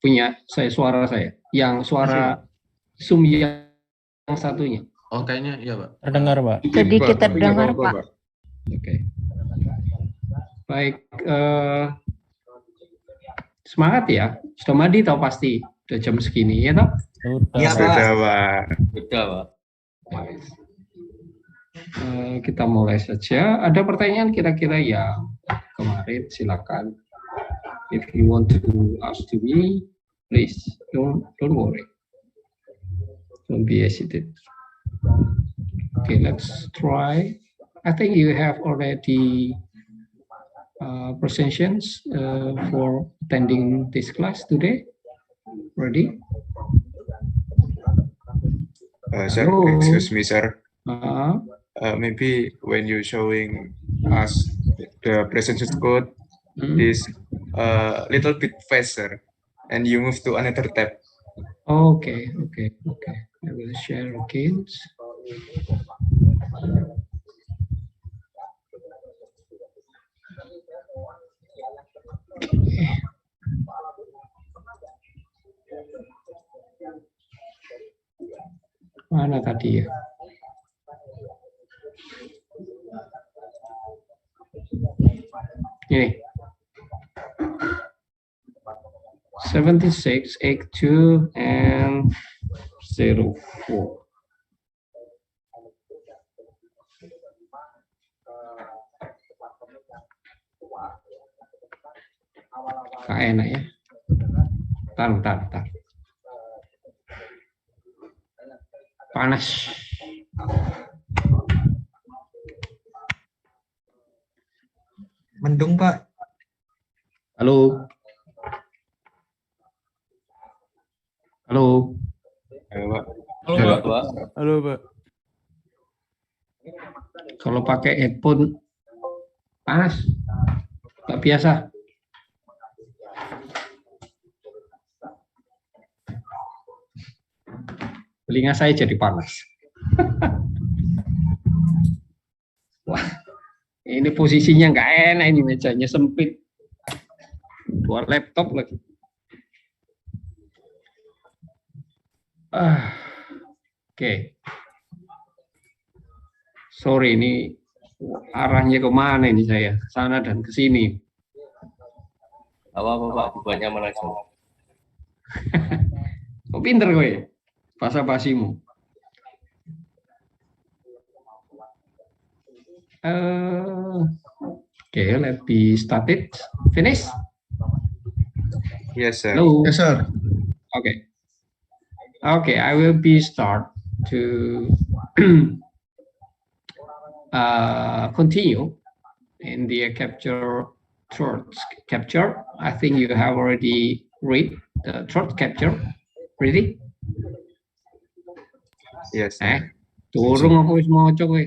punya suara saya. Yang suara Zoom yang satunya. Oh, kayaknya iya, Pak. Terdengar, Pak. Sedikit terdengar, Pak. Oke. Baik, semangat ya. Sudah mandi tahu pasti. Sudah jam segini ya toh? Sudah, Pak. Sudah, Pak. Kita mulai saja. Ada pertanyaan kira-kira yang kemarin, silakan. If you want to ask to me, please don't worry. Don't be hesitant. Okay, let's try. I think you have already presentations for attending this class today. Ready? Sir, excuse me, sir. Uh, Maybe when you showing us the presentation code is a little bit faster, and you move to another tab. Okay. I will share again. Okay. Mana tadi ya? Ini 76, 82, and 04. Gak enak ya. Bentar. Panas. Mendung, Pak. Halo. Halo, Pak. Halo, Pak. Kalau pakai headphone panas. Gak biasa. Telinga saya jadi panas. Wah, ini posisinya nggak enak, ini mejanya sempit. Dua laptop lagi. Oke. Sorry, ini arahnya kemana ini saya? Ke sana dan ke sini. Apa-apa, Pak, dibuatnya mana aja. Kok pinter gue? Basa-basimu. Okay, let's be started. Finish? Yes, sir. Hello. Yes, sir. Okay, I will be start to continue in the throat capture. I think you have already read the throat capture. Ready? Yes, sir. Durung aku wis maca kowe.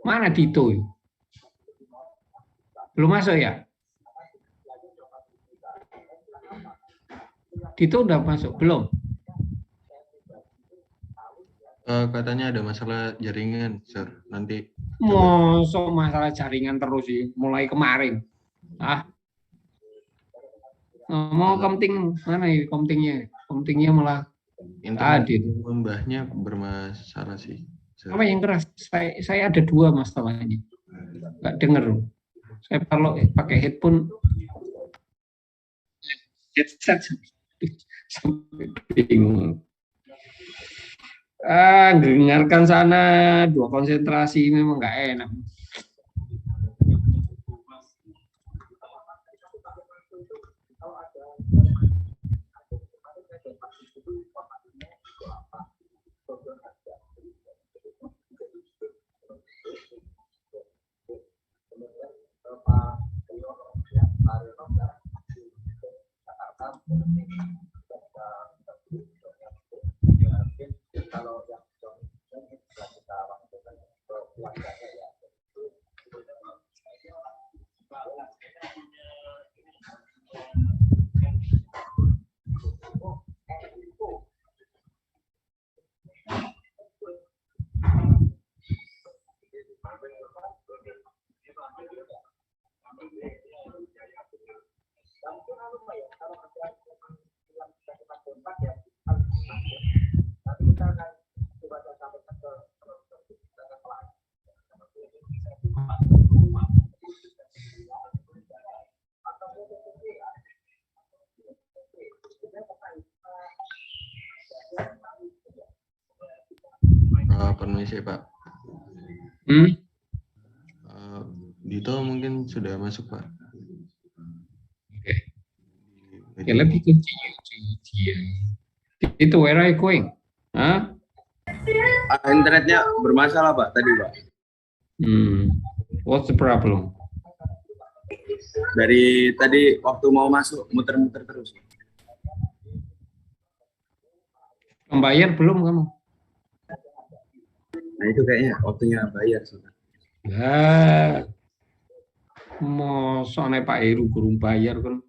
Mana Dito? Belum masuk ya? Dito udah masuk belum? Katanya ada masalah jaringan, sir. Nanti Mosok masalah jaringan terus sih, mulai kemarin. Mau komting mana ya komtingnya? Komtingnya malah internet tadi. Mbahnya bermasalah sih, sir. Apa yang keras? Saya ada dua masalahnya. Nggak dengar. Saya kalau pakai headphone headset sampai bingung. Dengarkan sana, dua konsentrasi memang nggak enak. permisi Pak. Hmm? Dito mungkin sudah masuk Pak. Okay, let me continue to here. Itu where are you going? Huh? Internetnya bermasalah Pak tadi Pak. What's the problem? Dari tadi waktu mau masuk muter-muter terus. Membayar belum kamu? Nah itu kayaknya waktunya bayar sudah. Ya, mau soalnya Pak Heru belum bayar kan?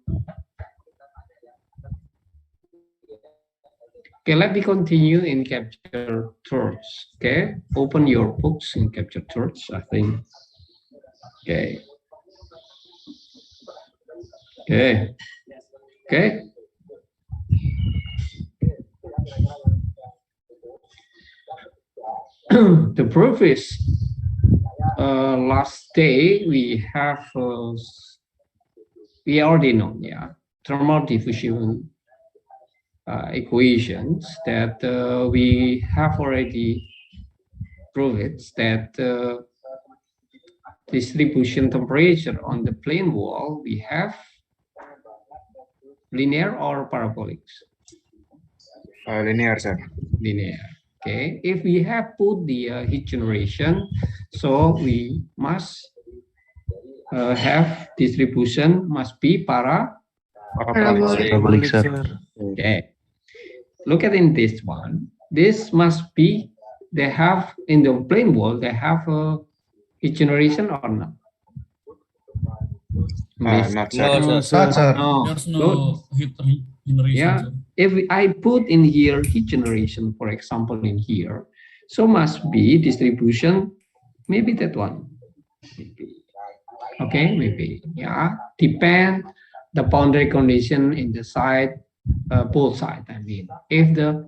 Okay, let me continue in capture torch. Okay, open your books in capture torch. I think. Okay. Okay. Okay. The proof is last day we have we already know, yeah, thermal diffusion equations that we have already proved that distribution temperature on the plane wall we have linear or parabolic? Linear, sir. Linear. Okay. If we have put the heat generation, so we must have distribution must be Parabolic, sir. Okay. Look at in this one. This must be, they have in the plane wall, they have a heat generation or not? Not, sir. No, sir. No. There's no heat generation. Yeah. Sir. If I put in here heat generation, for example, in here, so must be distribution, maybe that one. Maybe. Okay, maybe. Yeah. Depend the boundary condition in the side, both sides. I mean, if the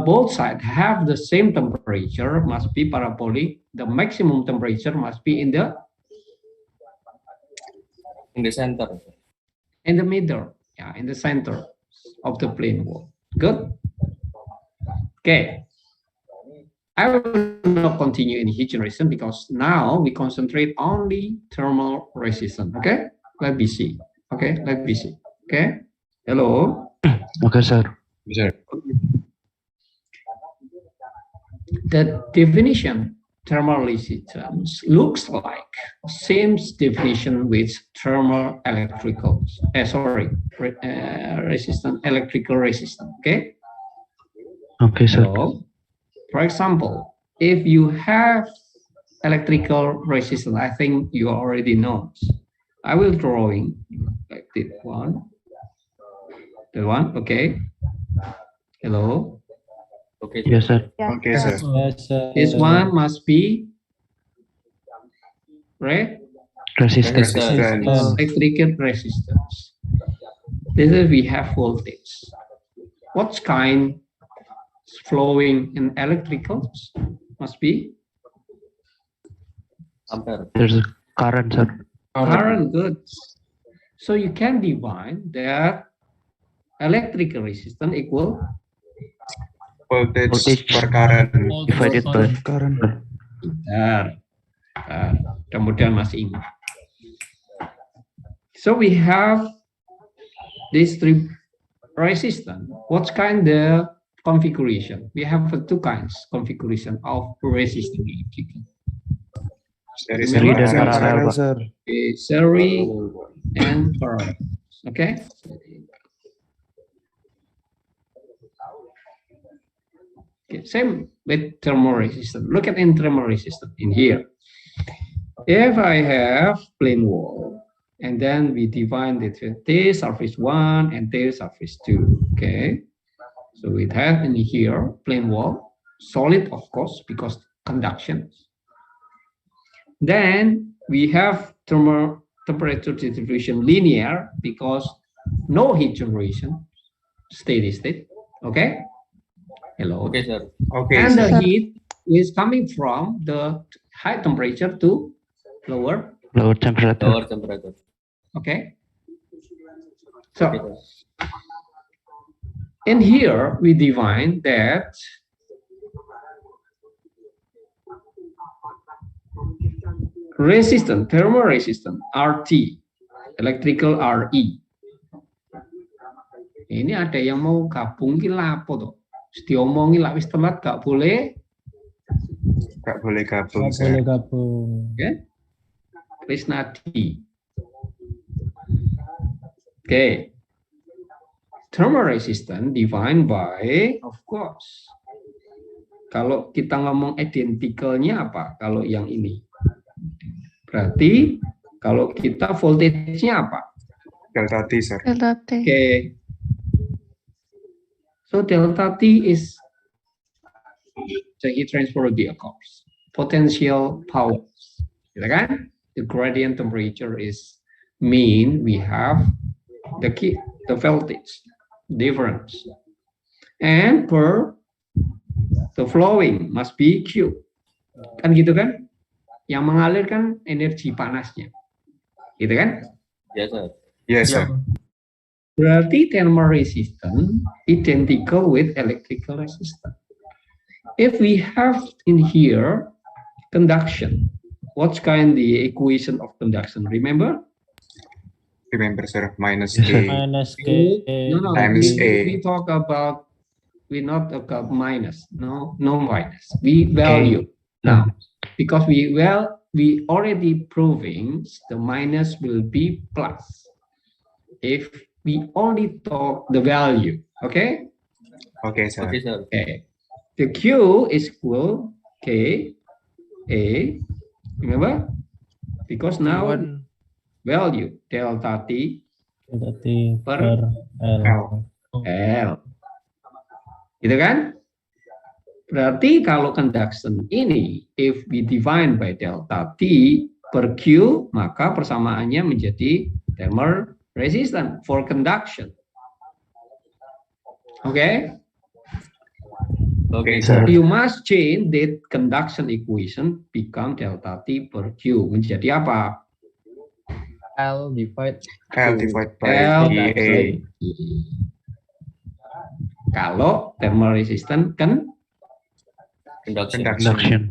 both sides have the same temperature, must be parabolic. The maximum temperature must be in the center. In the middle, yeah, in the center of the plane wall. Good. Okay. I will not continue in heat generation because now we concentrate only thermal resistance. Okay. Let me see. Okay. Let me see. Okay. Hello. Okay, sir. Sir. The definition thermal resistance looks like same definition with thermal electrical. Resistance, electrical resistance. Okay. Okay, sir. So, for example, if you have electrical resistance, I think you already know. I will drawing like this one. The one, okay. Hello. Okay. Yes, sir. Okay, sir. This one must be Resistance. Resistance. electrical resistance. This is we have voltage. What kind flowing in electricals must be Ampere. There's a current, sir. current goods. So you can divide that electrical resistance equal Voltage per current. Divided by current. Kemudian masih ingat. So we have this three resistance. What kind of configuration? We have two kinds configuration of resistance. Series Seri dan Remember? paralel, Pak. Series and parallel. Okay. Okay, same with thermal resistance. Look at in thermal resistance in here. If I have plane wall, and then we define it with this surface 1 and this surface 2. Okay. So we have in here plane wall, solid of course because conduction. Then we have thermal temperature distribution linear because no heat generation, steady state. Okay. Hello. Okay, sir. Okay, And sir. the heat is coming from the high temperature to lower. Lower temperature. Lower temperature. Okay. Okay, So sir. in here we define that resistant, thermal resistant, RT, electrical RE. Ini ada yang mau gabung ki lapo to? Wis diomongi lak wis telat gak boleh. Gak boleh gabung, Nggak sir. boleh gabung. Okay. Krisnadi. Okay. Thermal resistance defined by, of course. Kalau kita ngomong identicalnya apa? Kalau yang ini. Berarti kalau kita voltage-nya apa? Delta T, sir. Delta T. Okay. So delta T is the heat transfer occurs. Potential power. Gitu kan? The gradient temperature is mean we have the voltage difference. And per the flowing must be Q. Kan gitu kan? Yang mengalir kan energi panasnya. Gitu kan? Yes, sir. Yes, sir. Berarti thermal resistance identical with electrical resistance. If we have in here conduction, what's kind the equation of conduction? Remember? Remember, sir, minus Yes, sir. A. Minus K. No, Times A. we talk about, we not about minus. No minus. We value now because we already proving the minus will be plus if we only talk the value. Okay. Okay, sir. Okay, sir. Okay. The Q is equal K A. Remember? Because now value delta T Delta T per per L. L. Gitu kan? Berarti kalau conduction ini, if we define by delta T per Q, maka persamaannya menjadi thermal resistance for conduction. Oke? Okay, Okay, sir. You must change that conduction equation become delta T per Q. Menjadi apa? L divide L divided by L dA. Kalau thermal resistance kan Conduction. Conduction.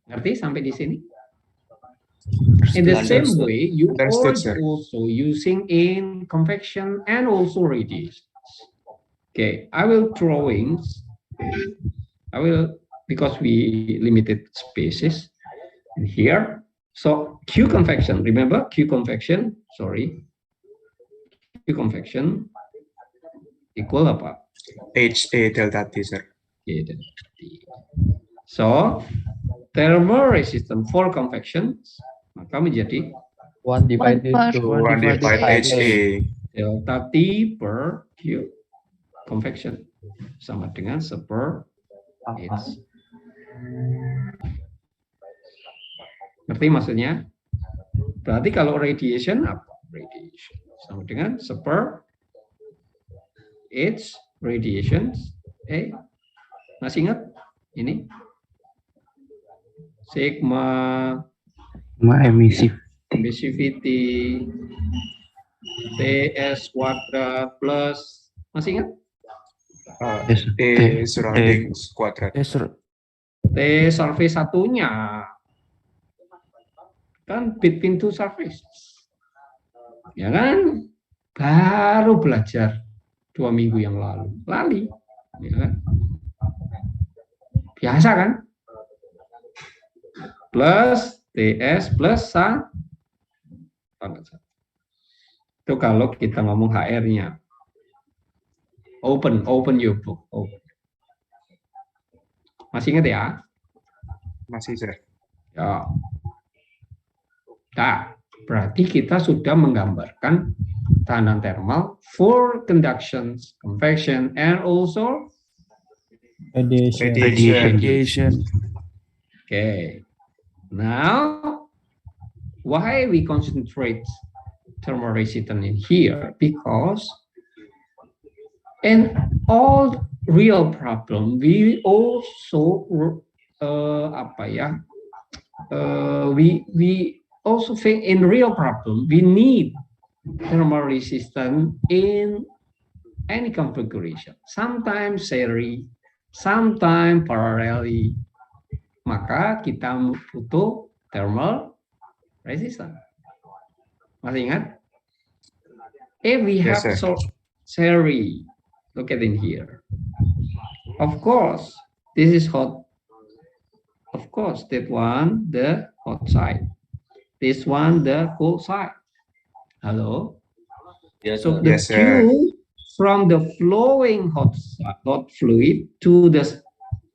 ngerti sampai di sini? In the same Understood. way, you Understood, are sir. also using in convection and also radiation. Okay, I will because we limited spaces in here. So Q convection, remember Q convection? Sorry, Q convection equal apa? HA delta T, sir. Okay, so thermal resistance for convection maka menjadi 1 divided per- to 1 divided HA. delta T per Q convection sama dengan seper H. Ngerti maksudnya? Berarti kalau radiation apa? Radiation sama dengan seper H radiation. Masih ingat ini? Sigma emissivity TS kuadrat plus, masih ingat? T surroundings kuadrat. T surface satunya kan between two surface, ya kan? Baru belajar 2 minggu yang lalu, lali, ya kan? Biasa kan? Plus TS plus sa. Itu kalau kita ngomong HR-nya. Open your book. Open. Masih ingat ya? Masih, sir. Ya. Nah, berarti kita sudah menggambarkan tekanan thermal for conduction, convection, and also radiation. Okay. Now, why we concentrate thermal resistance in here? Because in all real problem, we also we also think in real problem we need thermal resistance in any configuration. Sometimes series, sometimes parallelly. Maka kita butuh thermal resistance. Masih ingat? If we Yes, have sir. series, look at in here. Of course, this is hot. Of course, that one the hot side. This one the cold side. Hello. Yes, So sir. the Yes, sir. Q from the flowing hot fluid to the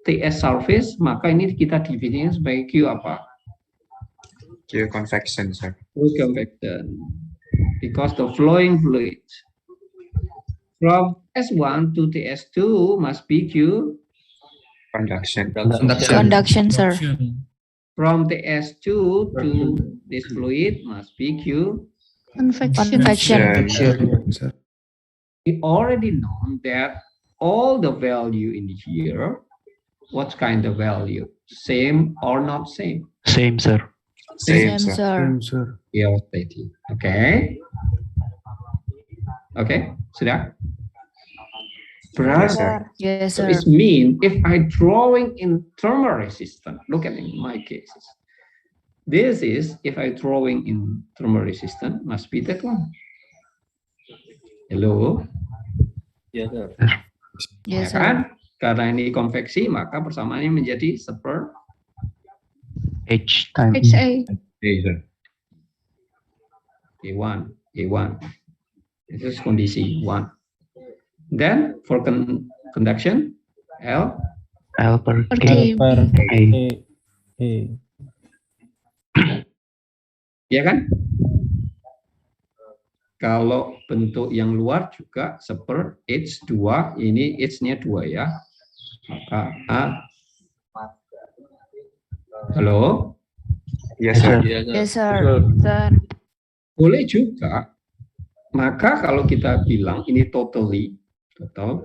TS surface, maka ini kita definisikan sebagai Q apa? Q convection, sir. Q convection. Because the flowing fluid from S1 to TS2 must be Q. Conduction. Conduction, sir. From TS2 to this fluid must be Q. Convection. Convection. We already know that all the value in here, what kind of value? Same or not same? Same, sir. Same, Same, sir. sir. Yeah, stating. Okay. Okay, sudah? Yes, sir. Yes, So sir. it means if I drawing in thermal resistance, look at in my cases. This is if I drawing in thermal resistance must be that one. Hello, Yes, sir. ya Yes, sir. kan? Karena ini konveksi maka persamaannya menjadi seper H time. HA. A1, A1. This is kondisi 1. Then for conduction, L, L per Per K. K. A. ya kan? Kalau bentuk yang luar juga seper H2, ini H-nya 2 ya. Maka A. Halo? Yes, sir. Yes, sir. Yes, sir. Sir. Boleh juga. Maka kalau kita bilang ini total.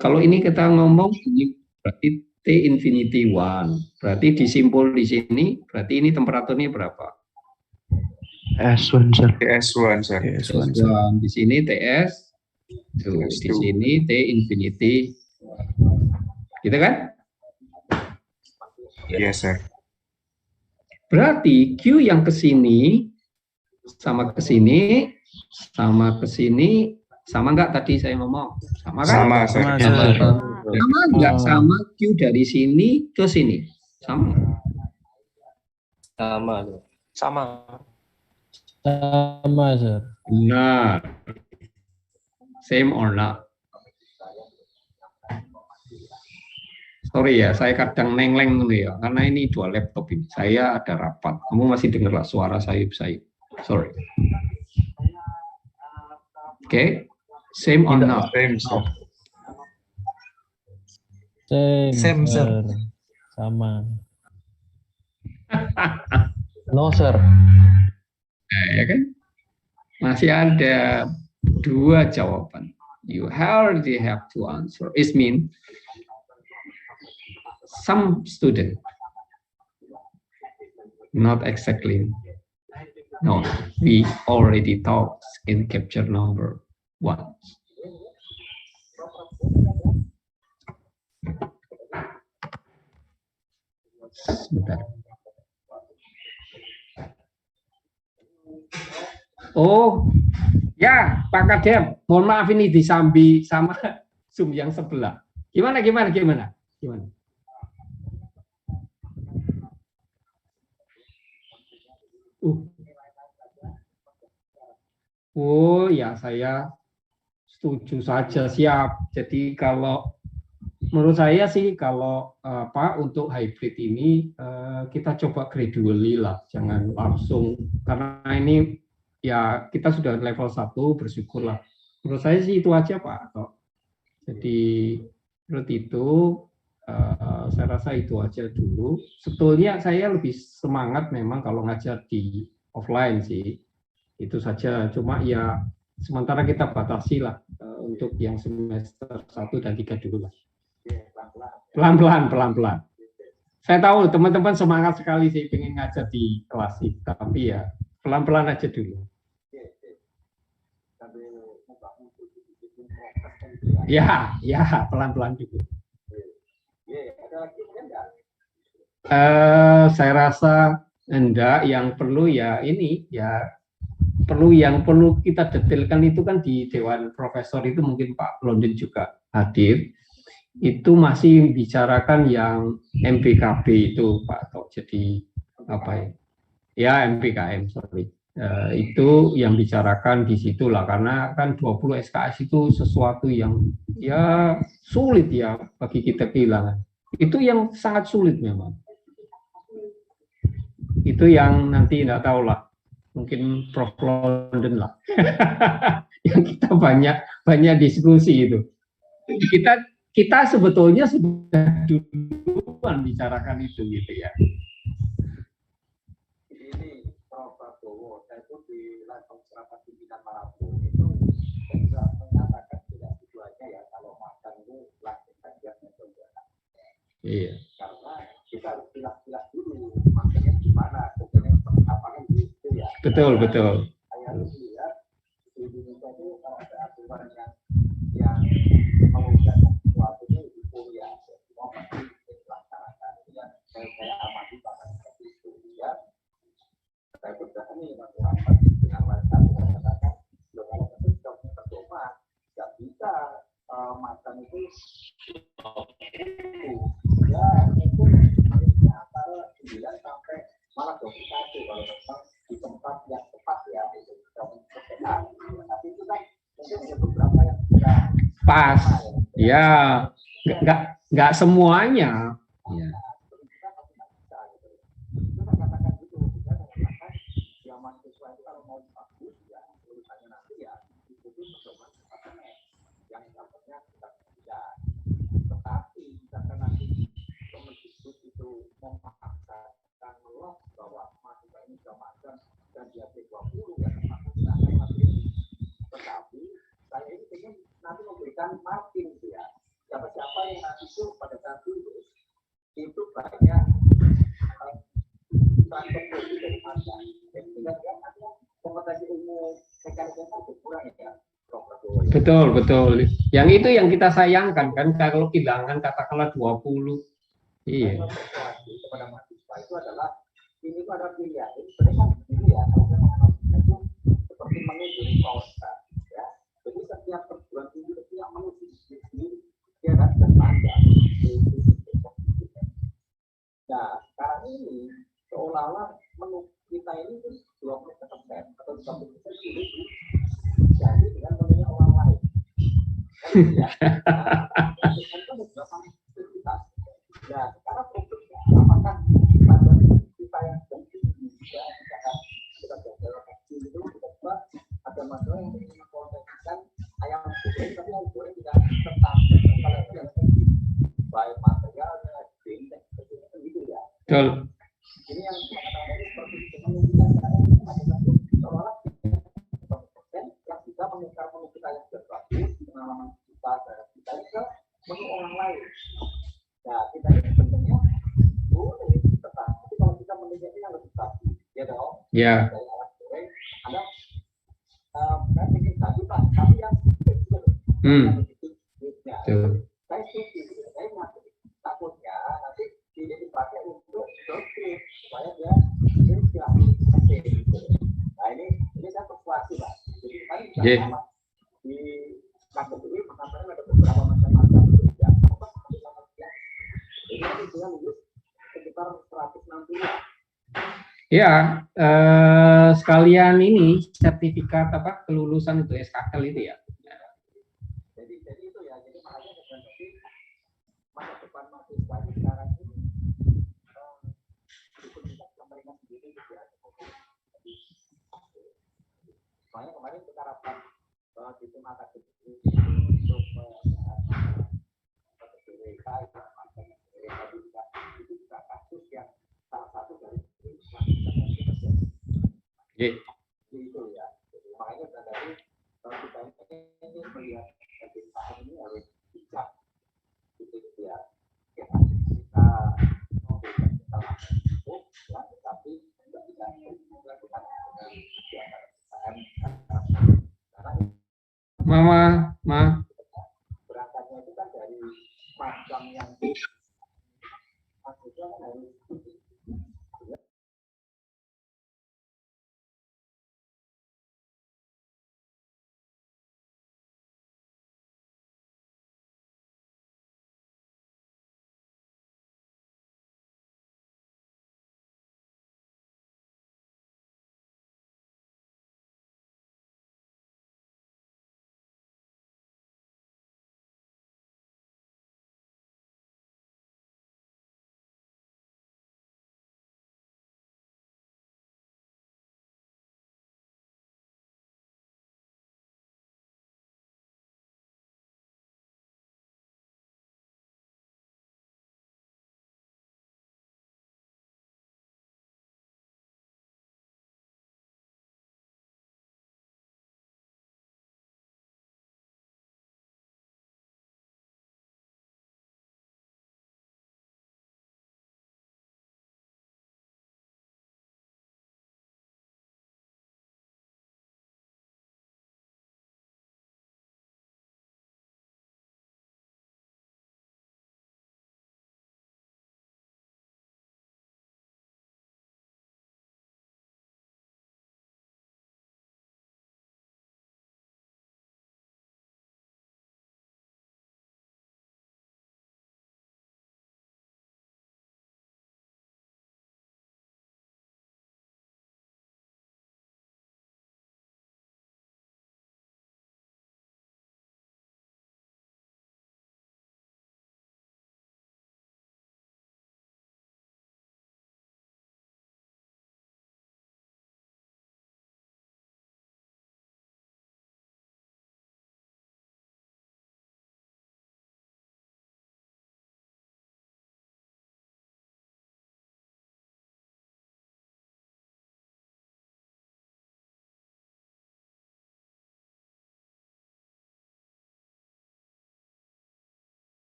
Kalau ini kita ngomong ini berarti T infinity 1. Berarti disimpul di sini, berarti ini temperaturnya berapa? S1, sir. TS1, sir. S1. Di sini TS, tuh, di TS2. sini T infinity. Gitu kan? Yes, sir. Berarti Q yang ke sini sama ke sini sama ke sini sama enggak tadi saya ngomong? Sama kan? Sama, sir. Sama enggak sama Q dari sini ke sini? Sama. Sama, sir. Sama. Sama, sir. Benar. Same or not? Sorry ya, saya kadang nengleng dulu ya, karena ini 2 laptop ini. Saya ada rapat. Kamu masih dengar suara sayup-sayup. Sorry. Oke, same or not? Same, sir. Same, sir. Sama. No, sir. Ya kan? Masih ada 2 jawaban. You hardly have to answer. It means some student, not exactly. No, we already talked in capture number 1. Sebentar. Oh, ya Pak Kadem, mohon maaf ini disambi sama Zoom yang sebelah. Gimana? Oh ya, saya setuju saja, siap. Jadi kalau menurut saya sih kalau untuk hybrid ini kita coba gradually lah, jangan langsung, karena ini ya kita sudah level 1, bersyukurlah. Menurut saya sih itu aja Pak. Jadi menurut itu saya rasa itu aja dulu. Sebetulnya saya lebih semangat memang kalau ngajar di offline sih. Itu saja, cuma ya sementara kita batasi lah untuk yang semester 1 dan 3 dulu lah. Pelan-pelan. Saya tahu teman-teman semangat sekali sih pengen ngajar di kelas ini, tapi ya pelan-pelan aja dulu. Ya, pelan-pelan dulu. Saya rasa Enggak, yang perlu ya ini ya perlu kita detailkan itu kan di Dewan Profesor itu mungkin Pak London juga hadir. Itu masih bicarakan yang MBKB itu Pak Tok. Jadi apa ya? Ya MBKM sorry. Itu yang bicarakan di situlah karena kan 20 SKS itu sesuatu yang ya sulit ya bagi kita kehilangan. Itu yang sangat sulit memang. Itu yang nanti tidak tahu lah, mungkin Prof London lah, yang kita banyak diskusi itu. Kita sebetulnya sudah duluan bicarakan itu gitu ya. Ini Prof Prabowo, saya itu di level rapat pimpinan Maluku itu juga menyatakan tidak tujuannya ya kalau makan itu langsung saja metode. Iya. Karena kita harus pilah-pilah dulu makannya gimana, kemudian seperti apa kan gitu ya. Betul. Saya harus lihat di Indonesia itu kalau ada aturan yang menggunakan sesuatu itu itu ya semua pasti dilaksanakan. Ya saya amati bahkan seperti itu ya. Saya berani melakukan dengan mereka mengatakan kalau itu sudah tercoba nggak bisa makan itu ya itu harusnya antara 9 sampai malah 21 kalau memang di tempat yang tepat ya itu sehat. Tapi itu kan mungkin ada beberapa yang tidak Pas, ya nggak semuanya. Ya. Tetapi saya ini ingin nanti memberikan margin ya. Siapa-siapa yang nanti itu pada saat itu banyak transformasi dari masa. Jadi tidak kompetensi ilmu mekanisme itu kurang ya. Betul. Yang itu yang kita sayangkan kan kalau kehilangan katakanlah 20. Iya. Kepada mahasiswa itu adalah ini itu adalah pilihan. Jadi sebenarnya pilihan itu seperti mengunjungi pausa ya. Jadi setiap perguruan tinggi itu yang menuju dia kan standar. Nah sekarang ini seolah-olah menu kita ini 20% atau 30% sulit jadi dengan menunya orang lain. Ya. Nah, sekarang problemnya apakah pada kita yang bisa kita belajar kecil itu kita ada masalah yang ingin mengkontekskan ayam goreng tapi ayam goreng tidak tetap kalau yang baik materialnya bintang gitu ya. Betul. Ini yang mengatakan seperti itu menunjukkan seolah yang bisa mengukar menu kita yang sudah bagus pengalaman kita ke menu orang lain. Nah, kita ini sebenarnya boleh tetapi kalau kita menunya yang lebih bagus, ya dong. Ya. Ada saya bikin satu pak, tapi yang saya setuju, saya masih takutnya nanti ini dipakai untuk dosis supaya dia nah ini saya persuasi pak. Jadi tadi di kampus ini mengatakan ada beberapa macam-macam ya. Ini dengan sekitar 160. Ya, sekalian ini sertifikat apa kelulusan itu SKKL itu ya. Jadi itu ya. Jadi makanya sebenarnya masa depan mahasiswa sekarang ini diperlukan mereka sendiri ya. Makanya kemarin kita rapat di tim akademik untuk itu juga kasus yang salah satu dari itu ya. Jadi makanya dari kita ini melihat kebijakan ini harus bijak gitu ya. Kita memberikan kesalahan itu ya, tetapi tidak dilakukan dengan Mama. berangkatnya itu kan dari macam yang maksudnya harus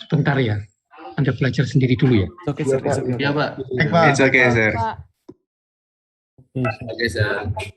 Sebentar ya. Anda belajar sendiri dulu ya. Oke, sir. Iya, Pak. It's okay, sir. Pak. Oke, sir. Oke, sir.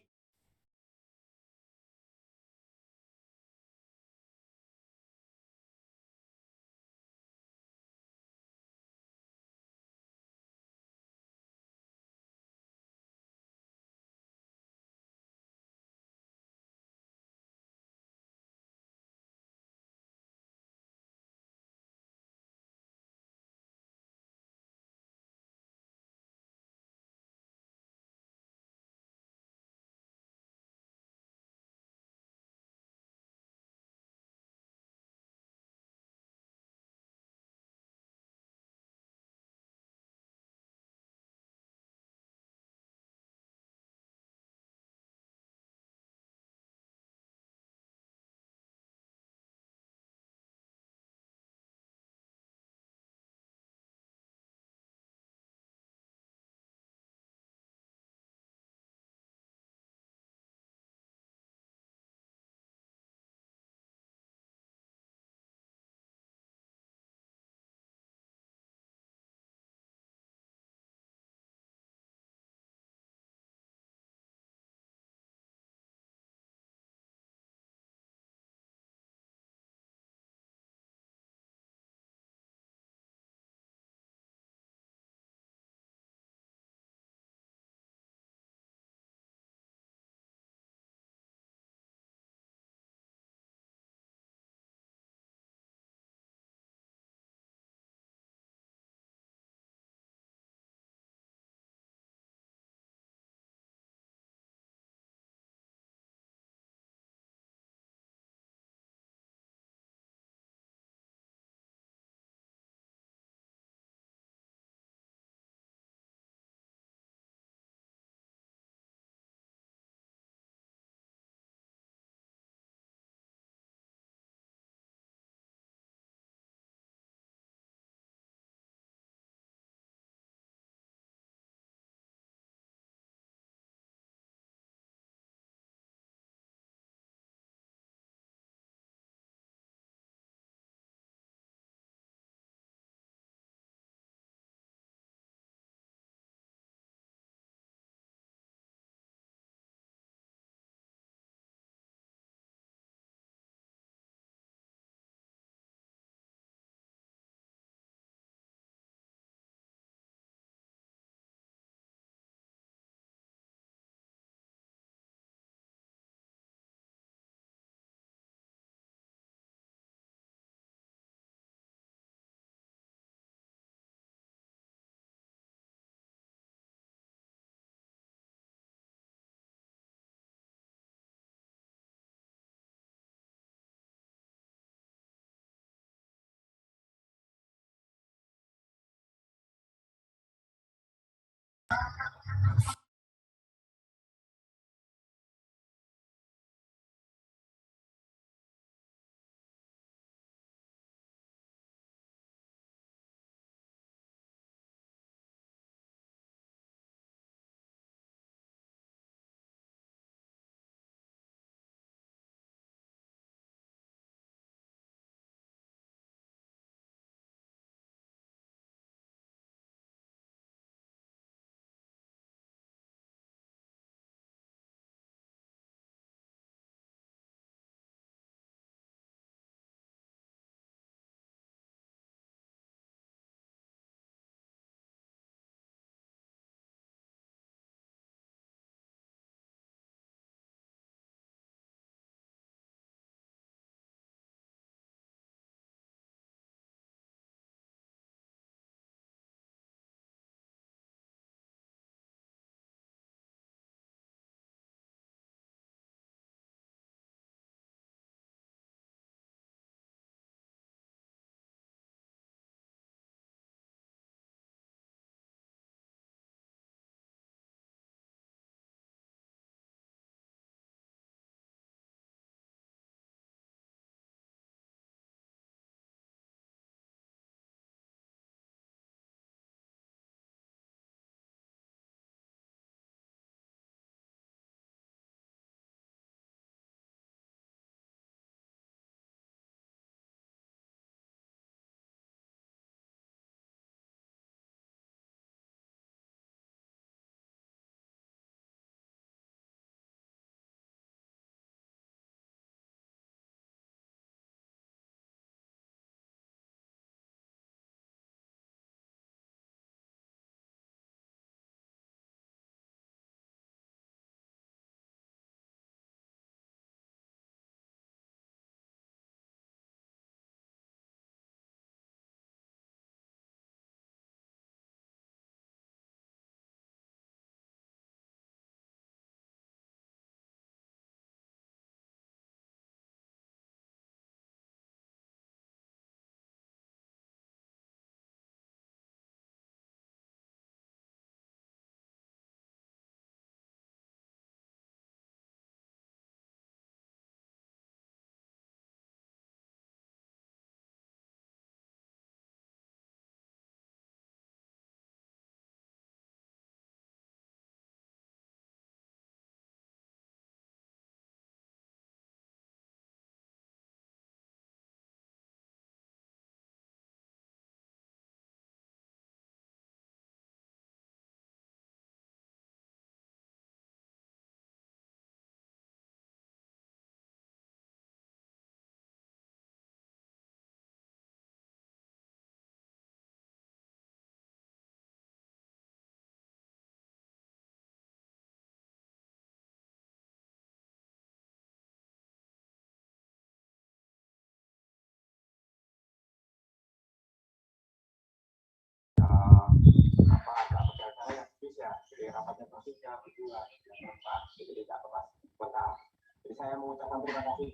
ya, jadi rapatnya persisnya berdua berempat, jadi tidak lengkap. Jadi saya mengucapkan terima kasih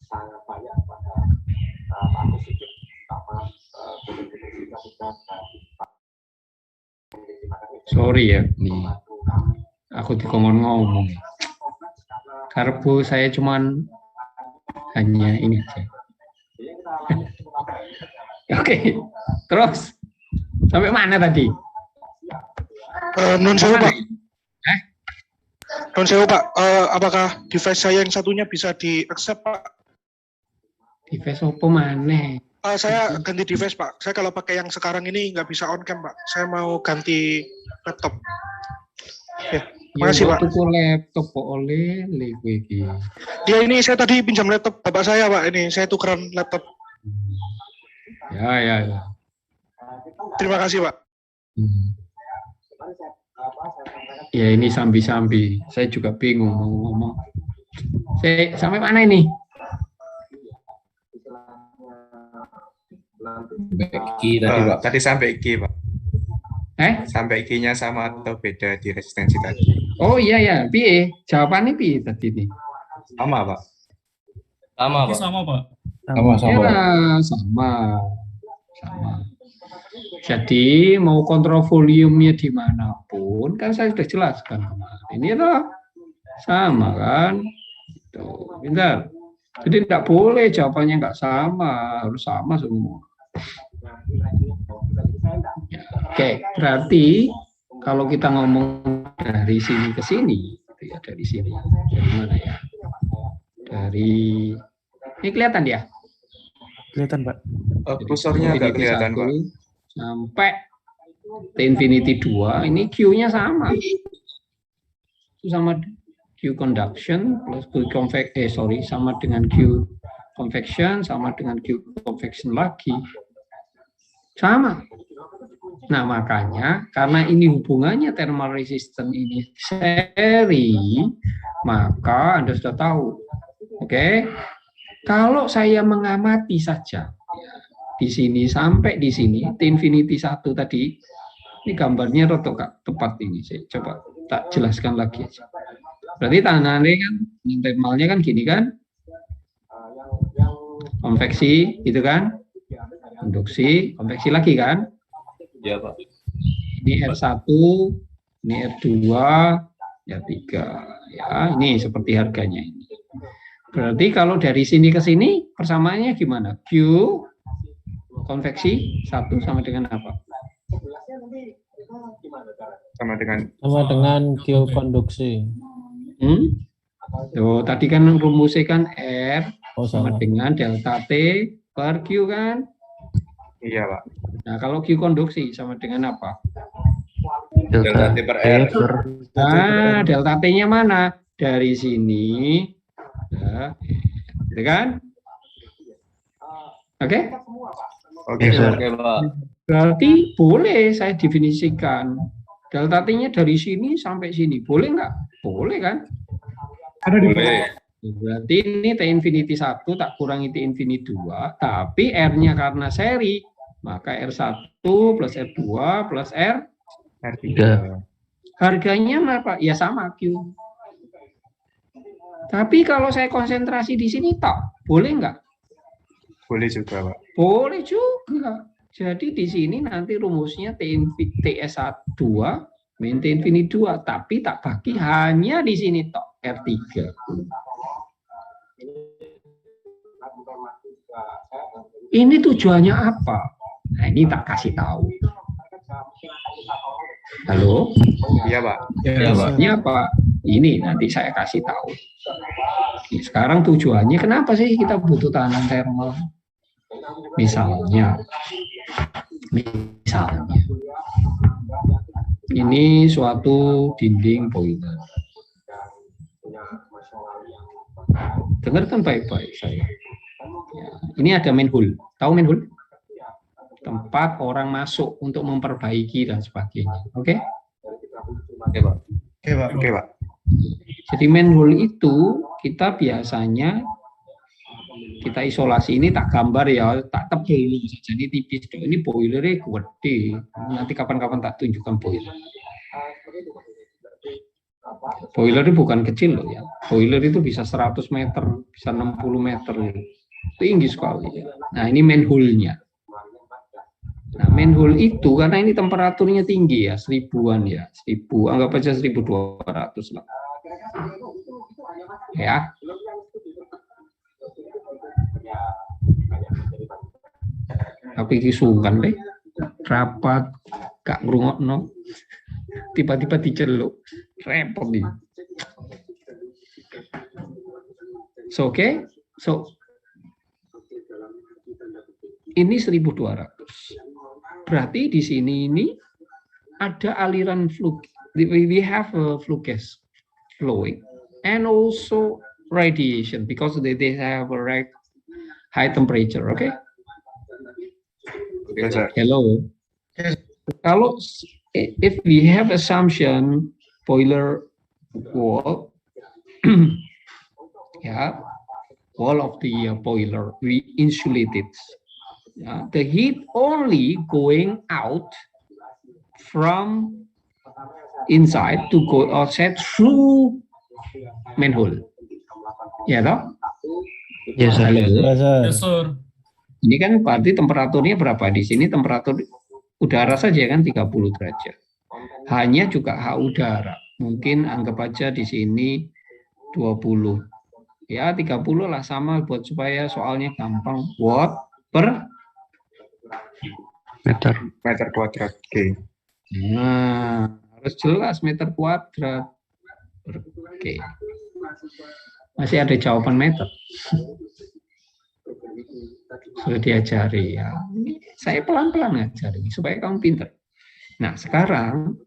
sangat banyak pada Pak Agus Sigit, sama gubernur juga sudah Pak. Sorry ya, nih aku dikongkon ngomong. Karbu saya cuman hanya ini aja. Oke, terus sampai mana tadi? Non sewu Pak. Non sewu Pak. Apakah device saya yang satunya bisa di accept Pak? Device apa mana? Saya ganti device Pak. Saya kalau pakai yang sekarang ini nggak bisa on cam Pak. Saya mau ganti laptop. Ya, makasih Pak. Tuku laptop oleh iki. Dia ini saya tadi pinjam laptop bapak saya Pak. Ini saya tukeran laptop. Ya. Terima kasih Pak. Ya ini sambi-sambi. Saya juga bingung mau ngomong. Saya sampai mana ini? Ki tadi Pak. Tadi sampai Ki, Pak. Sampai Ki-nya sama atau beda di resistensi tadi? Oh iya, piye? Jawabannya piye tadi nih? Sama, Pak. Sama Pak. Sama Pak. Ya, sama. Jadi mau kontrol volumenya dimanapun kan saya sudah jelaskan kemarin. Ini adalah sama kan? Tuh, pintar. Jadi tidak boleh jawabannya nggak sama, harus sama semua. Ya, oke, berarti kalau kita ngomong dari sini ke sini, ya dari sini, dari mana ya? Dari ini kelihatan dia? Kelihatan Pak. Kursornya agak kelihatan Pak. Sampai T infinity 2, ini Q-nya sama. Itu sama Q conduction plus Q convection, sama dengan Q convection, sama dengan Q convection lagi. Sama. Nah, makanya karena ini hubungannya thermal resistance ini seri, maka Anda sudah tahu. Oke. Kalau saya mengamati saja ya, di sini sampai di sini T infinity 1 tadi, ini gambarnya rotok Kak, tepat ini. Saya coba tak jelaskan lagi aja. Berarti tangannya kan thermalnya kan gini kan? Konveksi gitu kan? Induksi, konveksi lagi kan? Iya Pak. Ini R1, ini R2, ya 3. Ya, ini seperti harganya ini. Berarti kalau dari sini ke sini persamaannya gimana? Q konveksi 1 sama dengan apa? Sama dengan Q konduksi. Tuh, tadi kan rumusnya kan R sama sama. dengan delta T per Q kan? Iya Pak. Nah, kalau Q konduksi sama dengan apa? Delta T per R. Nah, delta T-nya mana? Dari sini. Ya, gitu kan? Oke? Oke, Pak. Berarti boleh saya definisikan delta T-nya dari sini sampai sini. Boleh nggak? Boleh kan? Boleh. Berarti ini T infinity 1 tak kurangi T infinity 2, tapi R-nya karena seri, maka R1 plus R2 plus R3. harganya apa? Ya sama Q. Tapi kalau saya konsentrasi di sini tak, boleh nggak? Boleh juga Pak. Boleh juga. Jadi di sini nanti rumusnya TS2 min T infinity 2, tapi tak bagi hanya di sini tok R3. Ini tujuannya apa? Nah, ini tak kasih tahu. Halo? Iya Pak. Tujuannya apa? Ini nanti saya kasih tahu. Nah, sekarang tujuannya kenapa sih kita butuh tahanan thermal? Misalnya, ini suatu dinding boiler. Dengarkan baik-baik saya. Ya, ini ada manhole. Tahu manhole? Tempat orang masuk untuk memperbaiki dan sebagainya. Oke? Oke Pak. Oke Pak. Jadi manhole itu kita biasanya kita isolasi ini tak gambar ya, tak tebel saja ini tipis. Ini boilernya gede. Nanti kapan-kapan tak tunjukkan boiler. Boiler itu bukan kecil loh ya. Boiler itu bisa 100 meter, bisa 60 meter. Tinggi sekali. Nah, ini manhole-nya. Nah, manhole itu karena ini temperaturnya tinggi ya, 1000-an ya. 1000, anggap aja 1200 lah. Ya. Tapi kisungkan deh. Rapat, gak ngrungokno. Tiba-tiba diceluk. Repot nih. So, oke. So, ini 1200. Berarti di sini ini ada aliran flux. We have a flux gas flowing and also radiation because they have a high temperature. Okay. Yes, sir. Hello. Kalau if we have assumption boiler wall, yeah, wall of the boiler we insulate it. Yeah, the heat only going out from inside to go outside through manhole. Ya toh? Yes, sir. Halo. Yes, sir. Ini kan berarti temperaturnya berapa? Di sini temperatur udara saja kan 30 derajat. Hanya juga H udara. Mungkin anggap aja di sini 20. Ya, 30 lah sama buat supaya soalnya gampang. Watt per Meter kuadrat. Oke. Nah, harus jelas meter kuadrat. Oke. Masih ada jawaban meter. Sudah diajari ya. Saya pelan-pelan ngajari supaya kamu pintar. Nah, sekarang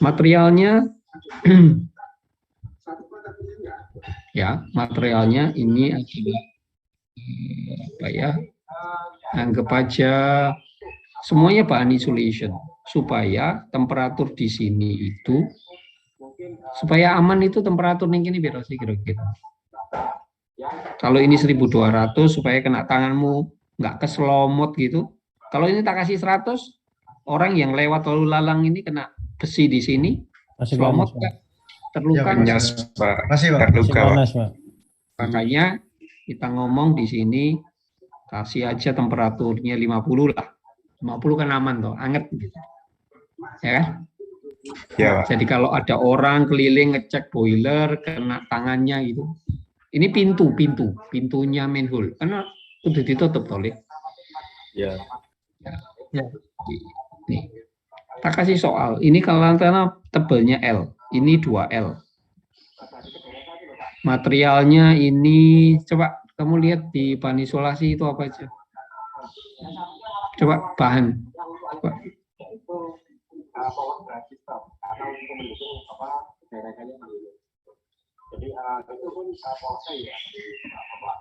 materialnya ya, materialnya ini adalah apa ya? Anggap aja semuanya bahan insulation supaya temperatur di sini itu supaya aman itu temperatur ning ini biar sih kira-kira. Kalau ini 1200 supaya kena tanganmu nggak keselomot gitu. Kalau ini tak kasih 100, orang yang lewat lalu lalang ini kena besi di sini, selomot nggak? Terluka nggak? Masih, Pak. Terluka, Pak. Makanya kita ngomong di sini kasih aja temperaturnya 50 lah. 50 kan aman toh, anget gitu. Ya kan? Ya, Pak. Jadi kalau ada orang keliling ngecek boiler kena tangannya gitu. Ini pintunya manhole. Karena udah ditutup toleh. Ya. Ya. Nih. Tak kasih soal. Ini kalau tebelnya L, ini 2L. Materialnya ini coba kamu lihat di bahan isolasi itu apa aja. Coba bahan. Coba. Jadi itu pun proses ya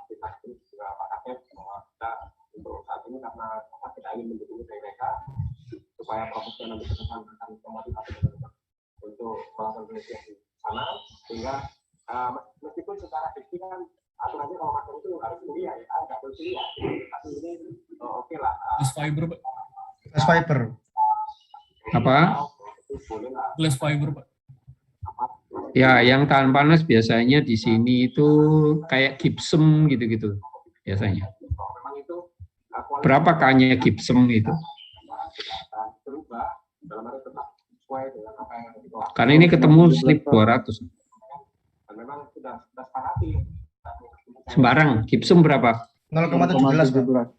kita juga Pak Kakep bahwa kita untuk saat ini karena kita ingin mendukung mereka supaya prosesnya nanti ke depan akan memotivasi untuk melakukan penelitian di sana sehingga meskipun secara fisik kan aturannya kalau masker itu harus kuliah ya nggak boleh kuliah tapi ini oke lah. Glass fiber, Pak. Glass fiber. Apa? Glass fiber, Pak. Ya, yang tahan panas biasanya di sini itu kayak gypsum gitu-gitu biasanya. Berapa K-nya gypsum itu? Karena ini ketemu slip 200. Sembarang, gypsum berapa? 0,17, Pak.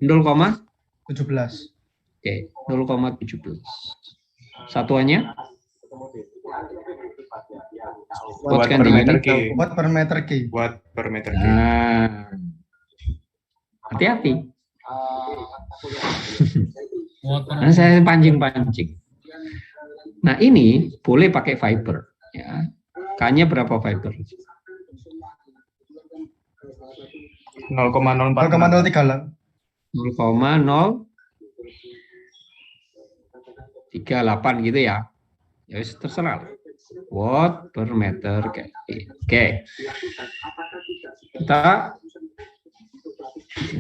0,17. Oke, 0,17. Satuannya? Watt per meter K. Watt per meter K. Watt per meter K. Nah, hati-hati. Nah, saya pancing-pancing. Nah, ini boleh pakai fiber. Ya. K-nya berapa fiber? 0,038 0,038 gitu ya. Ya terserah. watt per meter. Oke. Kita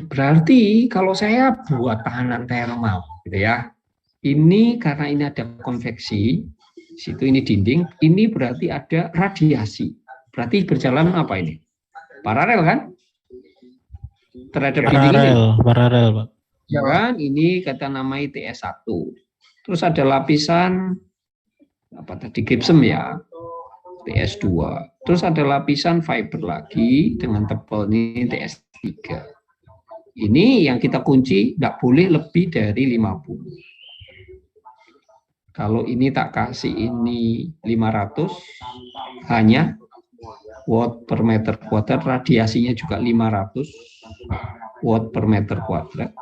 berarti kalau saya buat tahanan thermal gitu ya. Ini karena ini ada konveksi, situ ini dinding, ini berarti ada radiasi. Berarti berjalan apa ini? Paralel kan? Terhadap dinding ini. Paralel, Pak. Ya kan? Ini kita namai TS1. Terus ada lapisan apa tadi gypsum ya, TS2. Terus ada lapisan fiber lagi dengan tebal ini TS3. Ini yang kita kunci nggak boleh lebih dari 50. Kalau ini tak kasih ini 500, hanya watt per meter kuadrat, radiasinya juga 500 watt per meter kuadrat.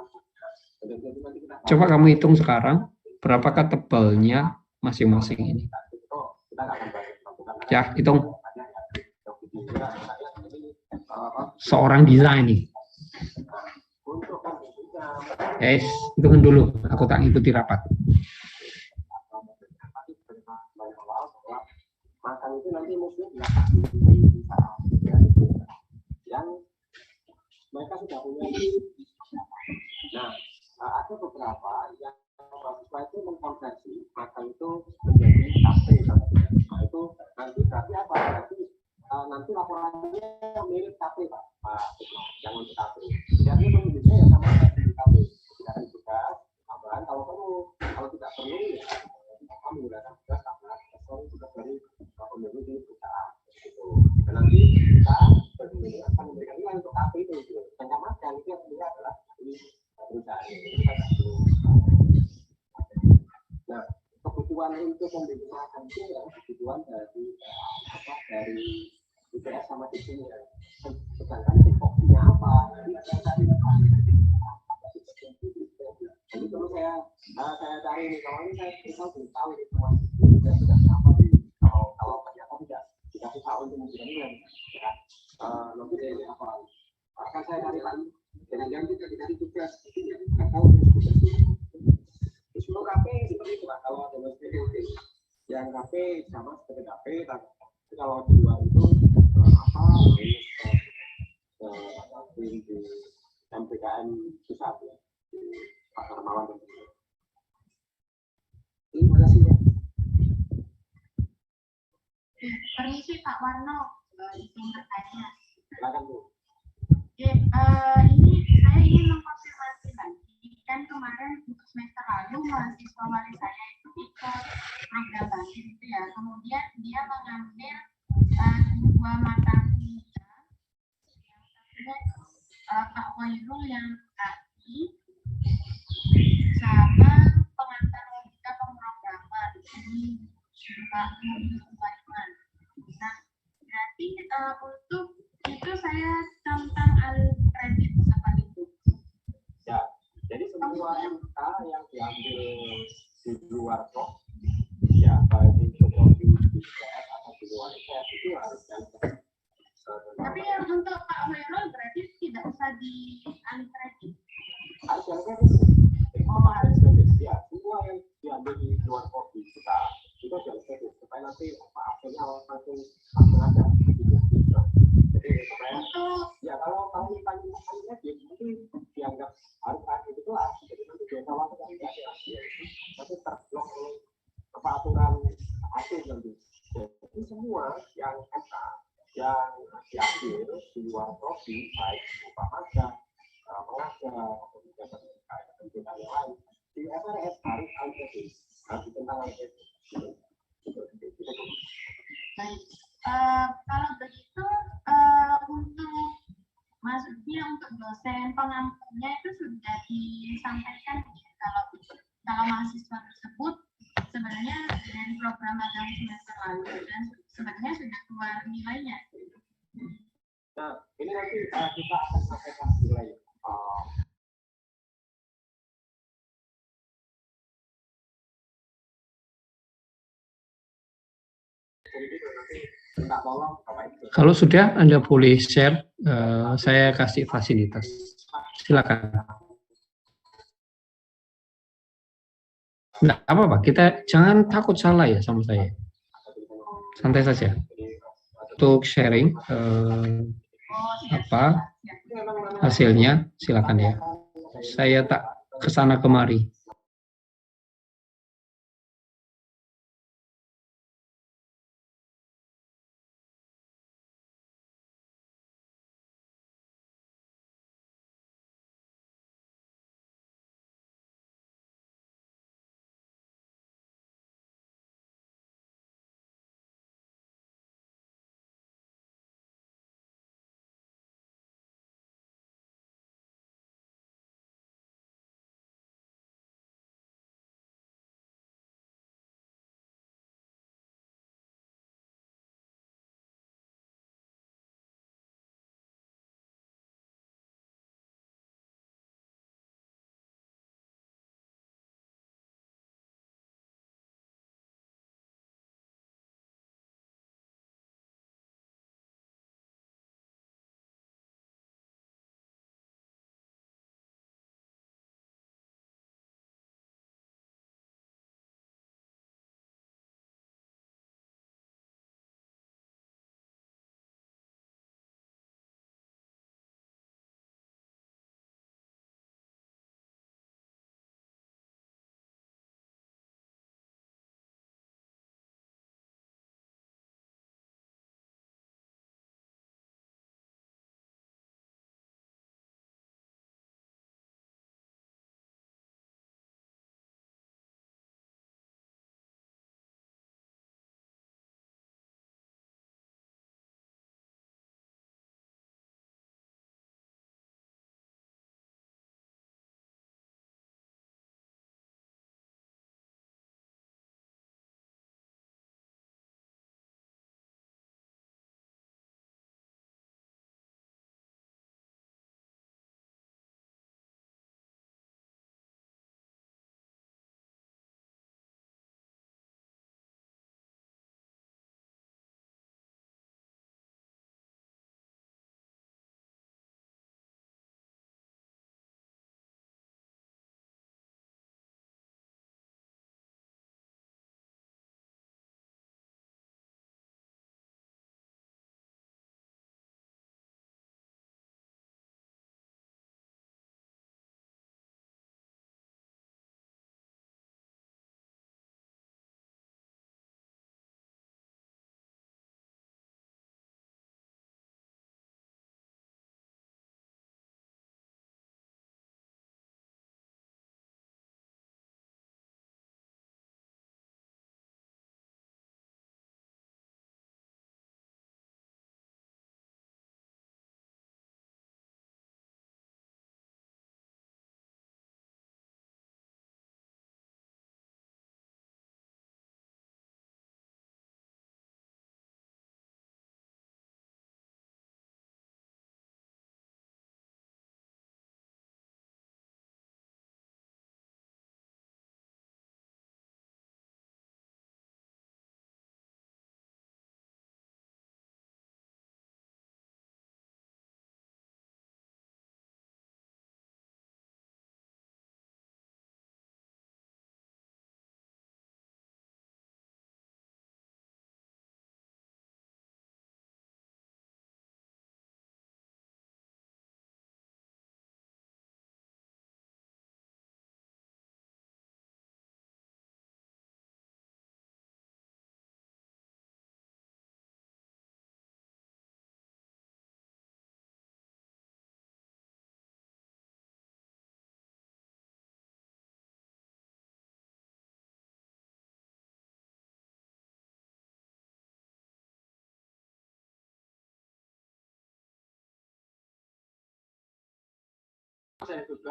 Coba kamu hitung sekarang, berapakah tebalnya masing-masing ini? Ya, hitung. Seorang desain nih. Guys, hitungin dulu, aku tak ngikuti rapat. Maka itu nanti mungkin yang mereka sudah punya. Nah, ada beberapa yang mahasiswa itu mengkonversi maka itu menjadi KP. Nah, itu nanti berarti apa? Nanti laporannya mirip KP, Pak. Yang untuk KP. Jadi pemilihnya ya sama seperti KP. Tidak tugas tambahan kalau perlu. Kalau tidak perlu ya kita menggunakan tugas tambahan. Tugas dari pemilu di perusahaan. Dan nanti kita pemilih akan memberikan nilai untuk KP itu. Dan yang itu yang adalah perusahaan. Nah, kebutuhan untuk pembimbingan itu ya kebutuhan dari IPS sama di sini ya. Sedangkan tipoksinya apa? Jadi perlu saya cari nih, kalau ini saya belum tahu ini semua sudah apa sih? Kalau ternyata tidak dikasih tahu untuk memberikan nilai, ya nanti dari apa? Akan saya cari lagi. Jangan-jangan kita dikasih tugas, nggak tahu. Semua KP seperti itu Pak, kalau ada SPDT yang KP sama seperti KP, tapi kalau di luar itu di MPKM pusat ya, di Pak Hermawan dan sebagainya. Terima kasih ya. Permisi Pak Warno, izin bertanya. Silakan Bu. Ini saya ingin mengkonfirmasi lagi. Kan kemarin untuk semester lalu mahasiswa wali saya itu ikut program basis itu ya. Kemudian dia mengambil 2 mata kuliah. Yang satunya Pak Wairul yang AI sama pengantar logika pemrograman. Ini Pak Sulaiman. Nah, berarti untuk itu saya tentang alur kredit seperti itu. Ya. Jadi semua MK yang diambil di luar kok, ya baik itu di IPS atau di luar IPS itu harus diambil. Tapi yang untuk Pak Wairul berarti tidak usah diambil kredit. Harus diambil kredit. Harus kredit. Ya, semua yang diambil di luar kok kita itu diambil kredit supaya nanti hasilnya langsung ada. Jadi supaya ya kalau ditanya nanti dianggap harus ada itu lah. Jadi nanti biasa waktu kan tidak ada, tapi terblok oleh aturan hasil nanti. Jadi semua yang MK yang diambil di luar prodi baik berupa magang, pengajar atau kegiatan yang lain di FRS harus alokasi harus tentang alokasi. Baik, kalau begitu untuk maksudnya untuk dosen pengampunya itu sudah disampaikan ya, kalau mahasiswa tersebut sebenarnya dari program magang semester lalu dan sebenarnya sudah keluar nilainya. Nah, ini nanti kita akan sampaikan nilai. Kalau sudah, Anda boleh share, saya kasih fasilitas. Silakan. Nggak apa-apa, kita jangan takut salah ya sama saya. Santai saja. Untuk sharing apa hasilnya silakan ya. Saya tak kesana kemari.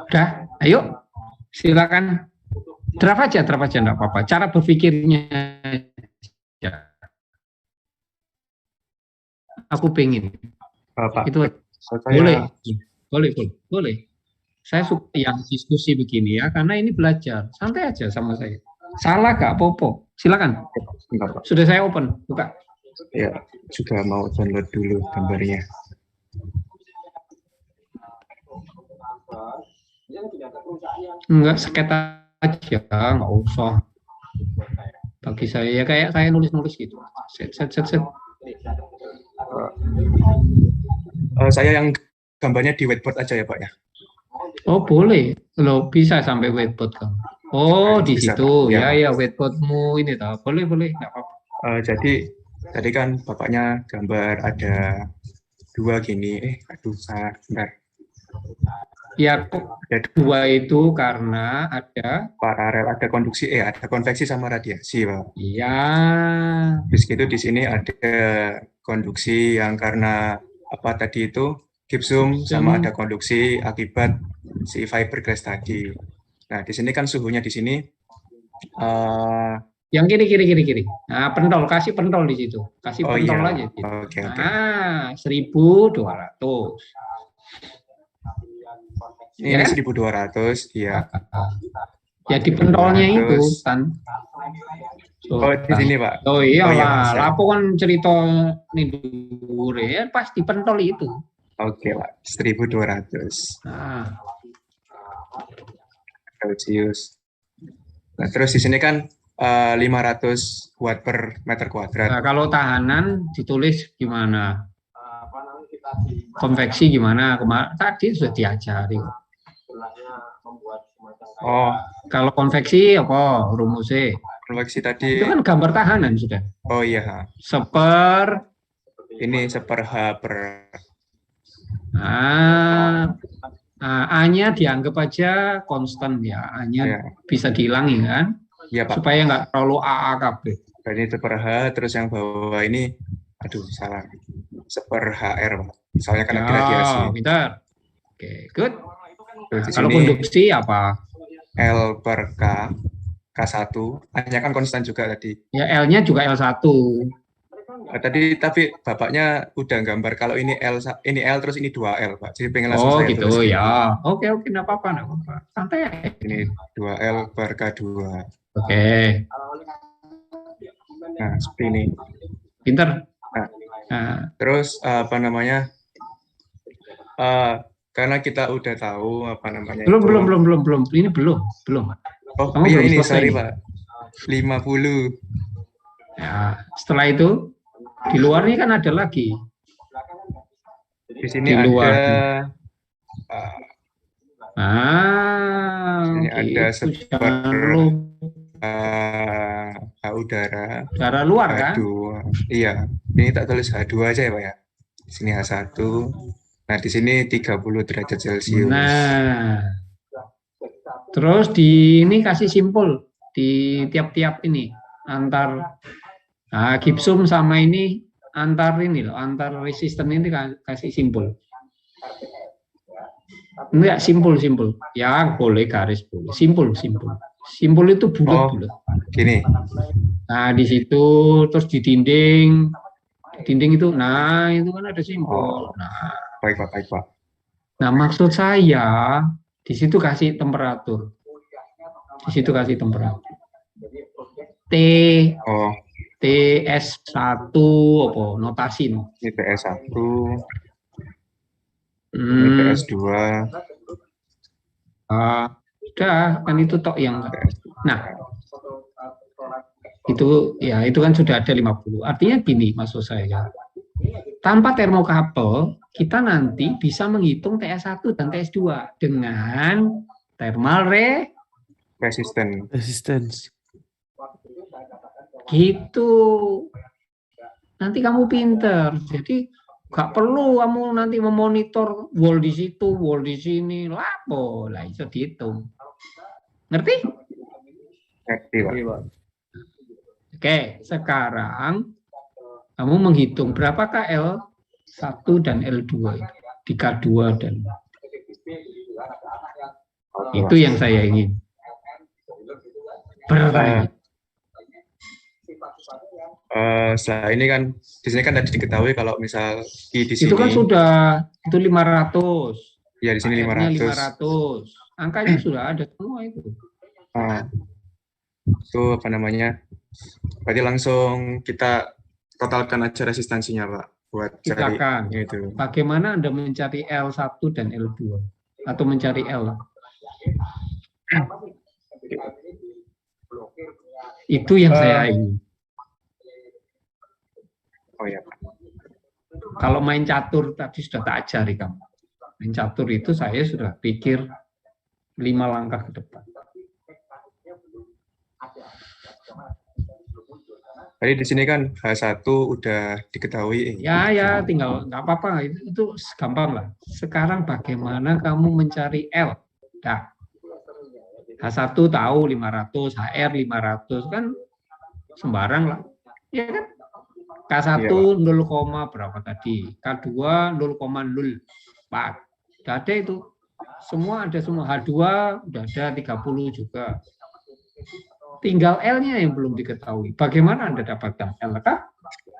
Udah, ayo silakan draft aja enggak apa-apa. Cara berpikirnya aja. Aku pengen. Pak, Itu boleh. Saya suka yang diskusi begini ya, karena ini belajar. Santai aja sama saya. Salah gak Popo? Silakan. Enggak, Pak. Sudah saya open, buka. Ya, juga mau download dulu gambarnya. Enggak, sket aja, nggak usah. Bagi saya ya kayak saya nulis-nulis gitu. Set. Saya yang gambarnya di whiteboard aja ya Pak ya. Oh boleh, loh bisa sampai whiteboard kamu. Oh di Bisa, situ, Pak. ya whiteboardmu ini tahu. Boleh, nggak apa-apa. Jadi tadi kan bapaknya gambar ada 2 gini. Bentar. Ya Ada 2 itu karena ada. paralel, ada ada konveksi sama radiasi Pak. Iya. Terus gitu di sini ada konduksi yang karena apa tadi itu gipsum sama ada konduksi akibat si fiberglass tadi. Nah di sini kan suhunya di sini yang kiri. Nah kasih pentol di situ, kasih pentol iya. aja. Gitu. Oke. Nah 1.200. Ini Ya kan? 1.200, iya. Ya di pentolnya itu kan. Oh di sini Pak. Oh iya lah, Mas. lapo kan cerita nih dure ya pasti pentol itu. Oke Pak, 1.200 Nah, Celsius. Nah terus di sini kan 500 watt per meter kuadrat. nah kalau tahanan ditulis gimana? Konveksi gimana? Tadi sudah diajari. Oh, Kalau konveksi apa rumusnya? konveksi tadi. Itu kan gambar tahanan sudah. Oh iya. Ini 1/H per. A-nya dianggap aja konstan ya. A-nya Ya. bisa dihilangin kan? Iya Pak. Supaya nggak terlalu AAKB. Ini 1/H, terus yang bawah ini, salah. 1/HR Pak. Soalnya kan ada radiasi. Pintar. Oke, good. Terus di Kalau sini konduksi apa? L per K, K1, hanya kan konstan juga tadi. Ya L-nya juga L1. Tapi bapaknya udah gambar kalau ini L terus ini 2L Pak. Jadi pengen langsung Oh saya gitu tulis. ya. Oke, enggak apa-apa. Santai. Ini 2L per K2. Oke. Nah, seperti ini. Pinter. Nah, terus karena kita udah tahu Belum. Ini belum. Oh Kamu iya belum ini selesai sorry nih. Pak. 50. Ya, setelah itu di luar ini kan ada lagi. Di sini Di luar. Ini ada udara. Udara luar kan? H2. Iya, ini tak tulis H2 aja ya Pak ya. Di sini H1. Nah, di sini 30 derajat Celcius. Nah. Terus di ini kasih simpul di tiap-tiap ini antar gipsum sama ini antar resisten ini kasih simpul. Enggak simpul. Ya boleh garis boleh. Simpul. Simpul itu bulat. Gini. Nah di situ terus di dinding itu, nah itu kan ada simpul. Nah Baik Pak. Nah maksud saya di situ kasih temperatur. TS1 apa notasi no? Ini TS1. Ini TS2. Sudah kan itu tok yang. Nah itu kan sudah ada 50. Artinya gini maksud saya. Tanpa termokabel kita nanti bisa menghitung TS1 dan TS2 dengan thermal resistance. Gitu. Nanti kamu pinter. Jadi nggak perlu kamu nanti memonitor wall di situ, wall di sini, lapo lah itu dihitung. Ngerti? Ngerti Pak. Oke, sekarang kamu menghitung berapakah L1 dan L2 di K2 dan itu yang saya ingin. Bertanya. Setelah ini kan di sini kan tadi diketahui kalau misal I di sini Itu kan sudah itu 500. Ya di sini 500. Angkanya sudah ada semua itu. Itu berarti langsung kita totalkan aja resistansinya Pak buat cari itu. Bagaimana Anda mencari L1 dan L2 atau mencari L? Itu yang saya ingin. Kalau main catur tadi sudah tak ajari kamu. Main catur itu saya sudah pikir 5 langkah ke depan. Tadi di sini kan H1 udah diketahui. Ya, tinggal nggak apa-apa. Itu gampang lah. Sekarang bagaimana kamu mencari L? Dah. H1 tahu 500, HR 500 kan sembarang lah. Ya kan? K1 0, berapa tadi? K2 0,04. Tidak ada itu. Semua ada semua. H2 udah ada 30 juga. Tinggal L-nya yang belum diketahui. Bagaimana Anda dapatkan L? Kah?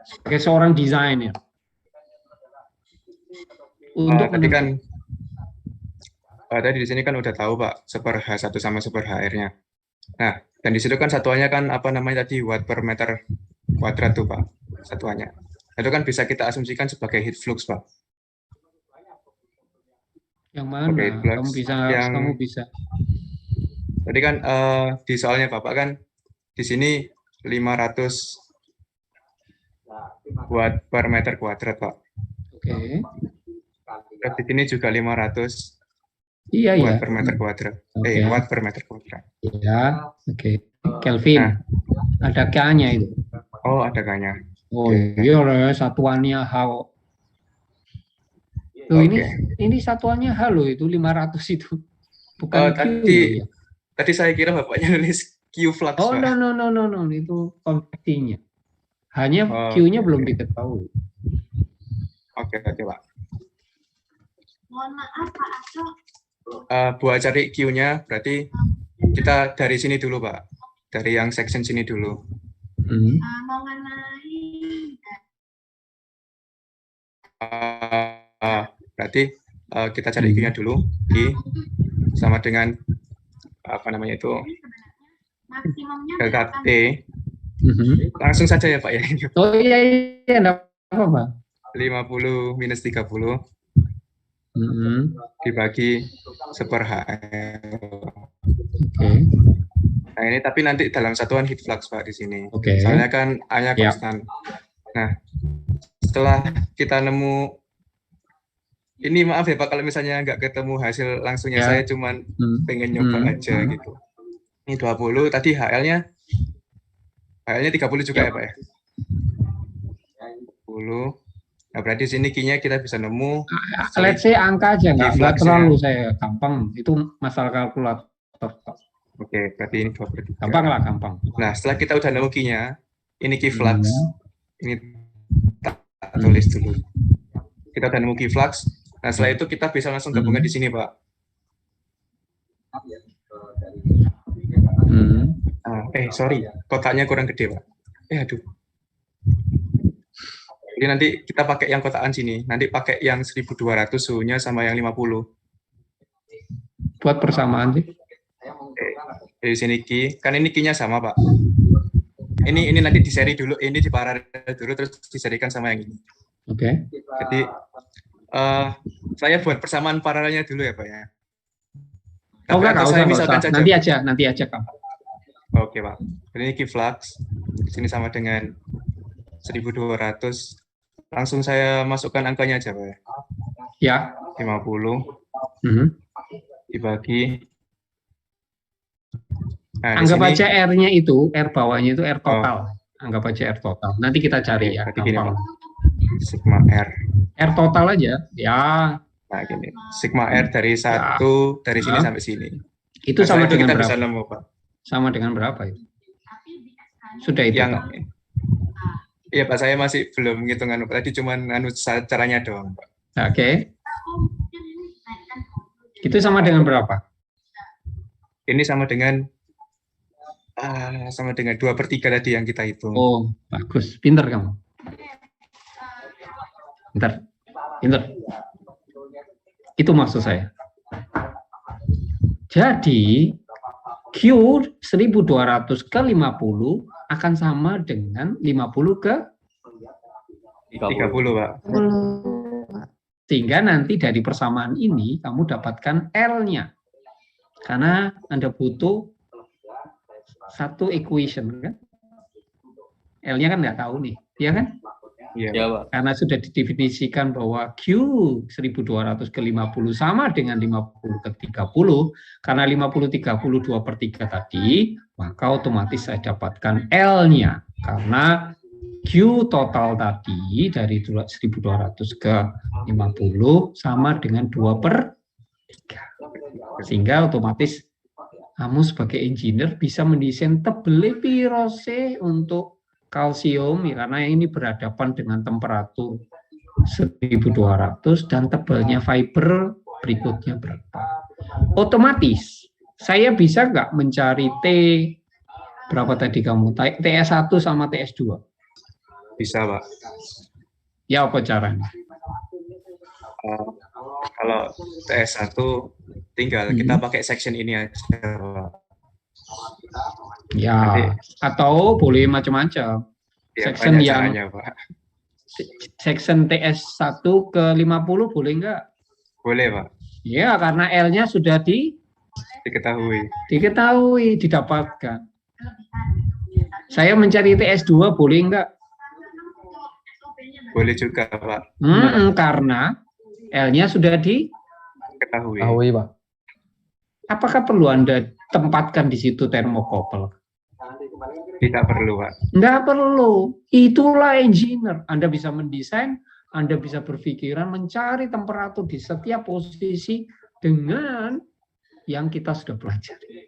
Sebagai seorang desainer. Untuk tadi kan tadi di sini kan udah tahu Pak, seper H1 sama seper HR-nya. Nah, dan di situ kan satuannya kan apa namanya tadi, watt per meter kuadrat tuh Pak, satuannya. Itu kan bisa kita asumsikan sebagai heat flux Pak. Yang mana? Kamu bisa. Tadi kan di soalnya Bapak kan di sini 500 watt per meter kuadrat Pak. Oke. Terus di sini juga 500 Iya, watt per meter kuadrat. Watt per meter kuadrat. Iya, oke. Kelvin. Nah, ada K-nya itu. Oh, ada K-nya. Oh, iya, satuannya H. Loh, ini satuannya H loh, itu 500 itu. Bukan Q. Tadi saya kira Bapaknya nulis Q flux. Oh, Pak. no, itu konversinya. Hanya Q-nya belum diketahui. Oke, Pak. Mohon maaf Pak Aso. Buat cari Q-nya berarti kita dari sini dulu Pak, dari yang section sini dulu. Mengenai berarti kita cari Q-nya dulu, Q sama dengan apa namanya itu delta T. Langsung saja ya Pak ya. Oh iya, enggak apa-apa. 50 minus 30 dibagi seper HL. Oke. Nah ini tapi nanti dalam satuan heat flux Pak di sini. Oke. Soalnya kan A-nya konstan. Nah setelah kita nemu ini, maaf ya Pak kalau misalnya nggak ketemu hasil langsungnya, saya cuman pengen nyoba aja gitu. Ini 20 tadi HL-nya 30 juga ya Pak ya. 10. Nah, berarti sini Q-nya kita bisa nemu. Let's say angka aja, nggak terlalu saya gampang. Itu masalah kalkulator. Oke, berarti ini 2/3. Gampang lah, gampang. Nah, setelah kita udah nemu Q-nya, ini Q flux. Ini tak tulis dulu. Kita udah nemu Q flux. Nah, setelah itu kita bisa langsung gabungkan di sini, Pak. Sorry, kotaknya kurang gede, Pak. Aduh. Jadi nanti kita pakai yang kotakan sini. Nanti pakai yang 1200 suhunya sama yang 50. Buat persamaan sih. Dari sini Q. Kan ini Q-nya sama, Pak. Ini nanti diseri dulu. Ini diparalel dulu, terus diserikan sama yang ini. Oke. Jadi, saya buat persamaan paralelnya dulu ya, Pak ya. Nanti aja, Kak. Oke, Pak. Ini Q flux. Di sini sama dengan 1200. Langsung saya masukkan angkanya aja, Pak. Ya. 50 dibagi. Nah, anggap aja R-nya itu, R bawahnya itu R total. Anggap aja R total. Nanti kita cari ya. Gampang. Sigma R. R total aja. Ya. Nah, gini. Sigma R dari dari sini sampai sini. Itu nah, sama dengan kita berapa? Bisa nemu, Pak. Sama dengan berapa itu? Sudah itu. Iya Pak, saya masih belum ngitungan. Tadi cuma caranya doang, Pak. Oke. Itu sama dengan berapa? Ini sama dengan 2/3 tadi yang kita hitung. Oh, bagus. Pinter kamu. Pinter. Itu maksud saya. Jadi, Q 1200 ke 50 akan sama dengan 50 ke 30, Pak. Sehingga nanti dari persamaan ini kamu dapatkan L-nya. Karena Anda butuh satu equation kan. L-nya kan nggak tahu nih, ya kan? Iya, Ya, Pak. Karena sudah didefinisikan bahwa Q 1200 ke 50 sama dengan 50 ke 30, karena 50 30 2/3 tadi, maka otomatis saya dapatkan L-nya. Karena Q total tadi dari 1200 ke 50 sama dengan 2/3. Sehingga otomatis kamu sebagai engineer bisa mendesain tebel pirose untuk kalsium, karena ini berhadapan dengan temperatur 1200 dan tebalnya fiber berikutnya berapa. Otomatis saya bisa nggak mencari T berapa tadi kamu? TS1 sama TS2? Bisa, Pak. Ya, apa caranya? Kalau TS1 tinggal kita pakai section ini aja, Pak. Ya, atau boleh macam-macam. Ya, Section banyak yang caranya, Pak. section TS1 ke 50 boleh nggak? Boleh, Pak. Ya, karena L-nya sudah Diketahui. didapatkan. Saya mencari TS2 boleh nggak? Boleh juga, Pak. Karena L-nya sudah Ketahui. Pak. Apakah perlu Anda tempatkan di situ termokopel? Tidak perlu, Pak. Nggak perlu. Itulah engineer. Anda bisa mendesain, Anda bisa berpikiran mencari temperatur di setiap posisi dengan yang kita sudah pelajari,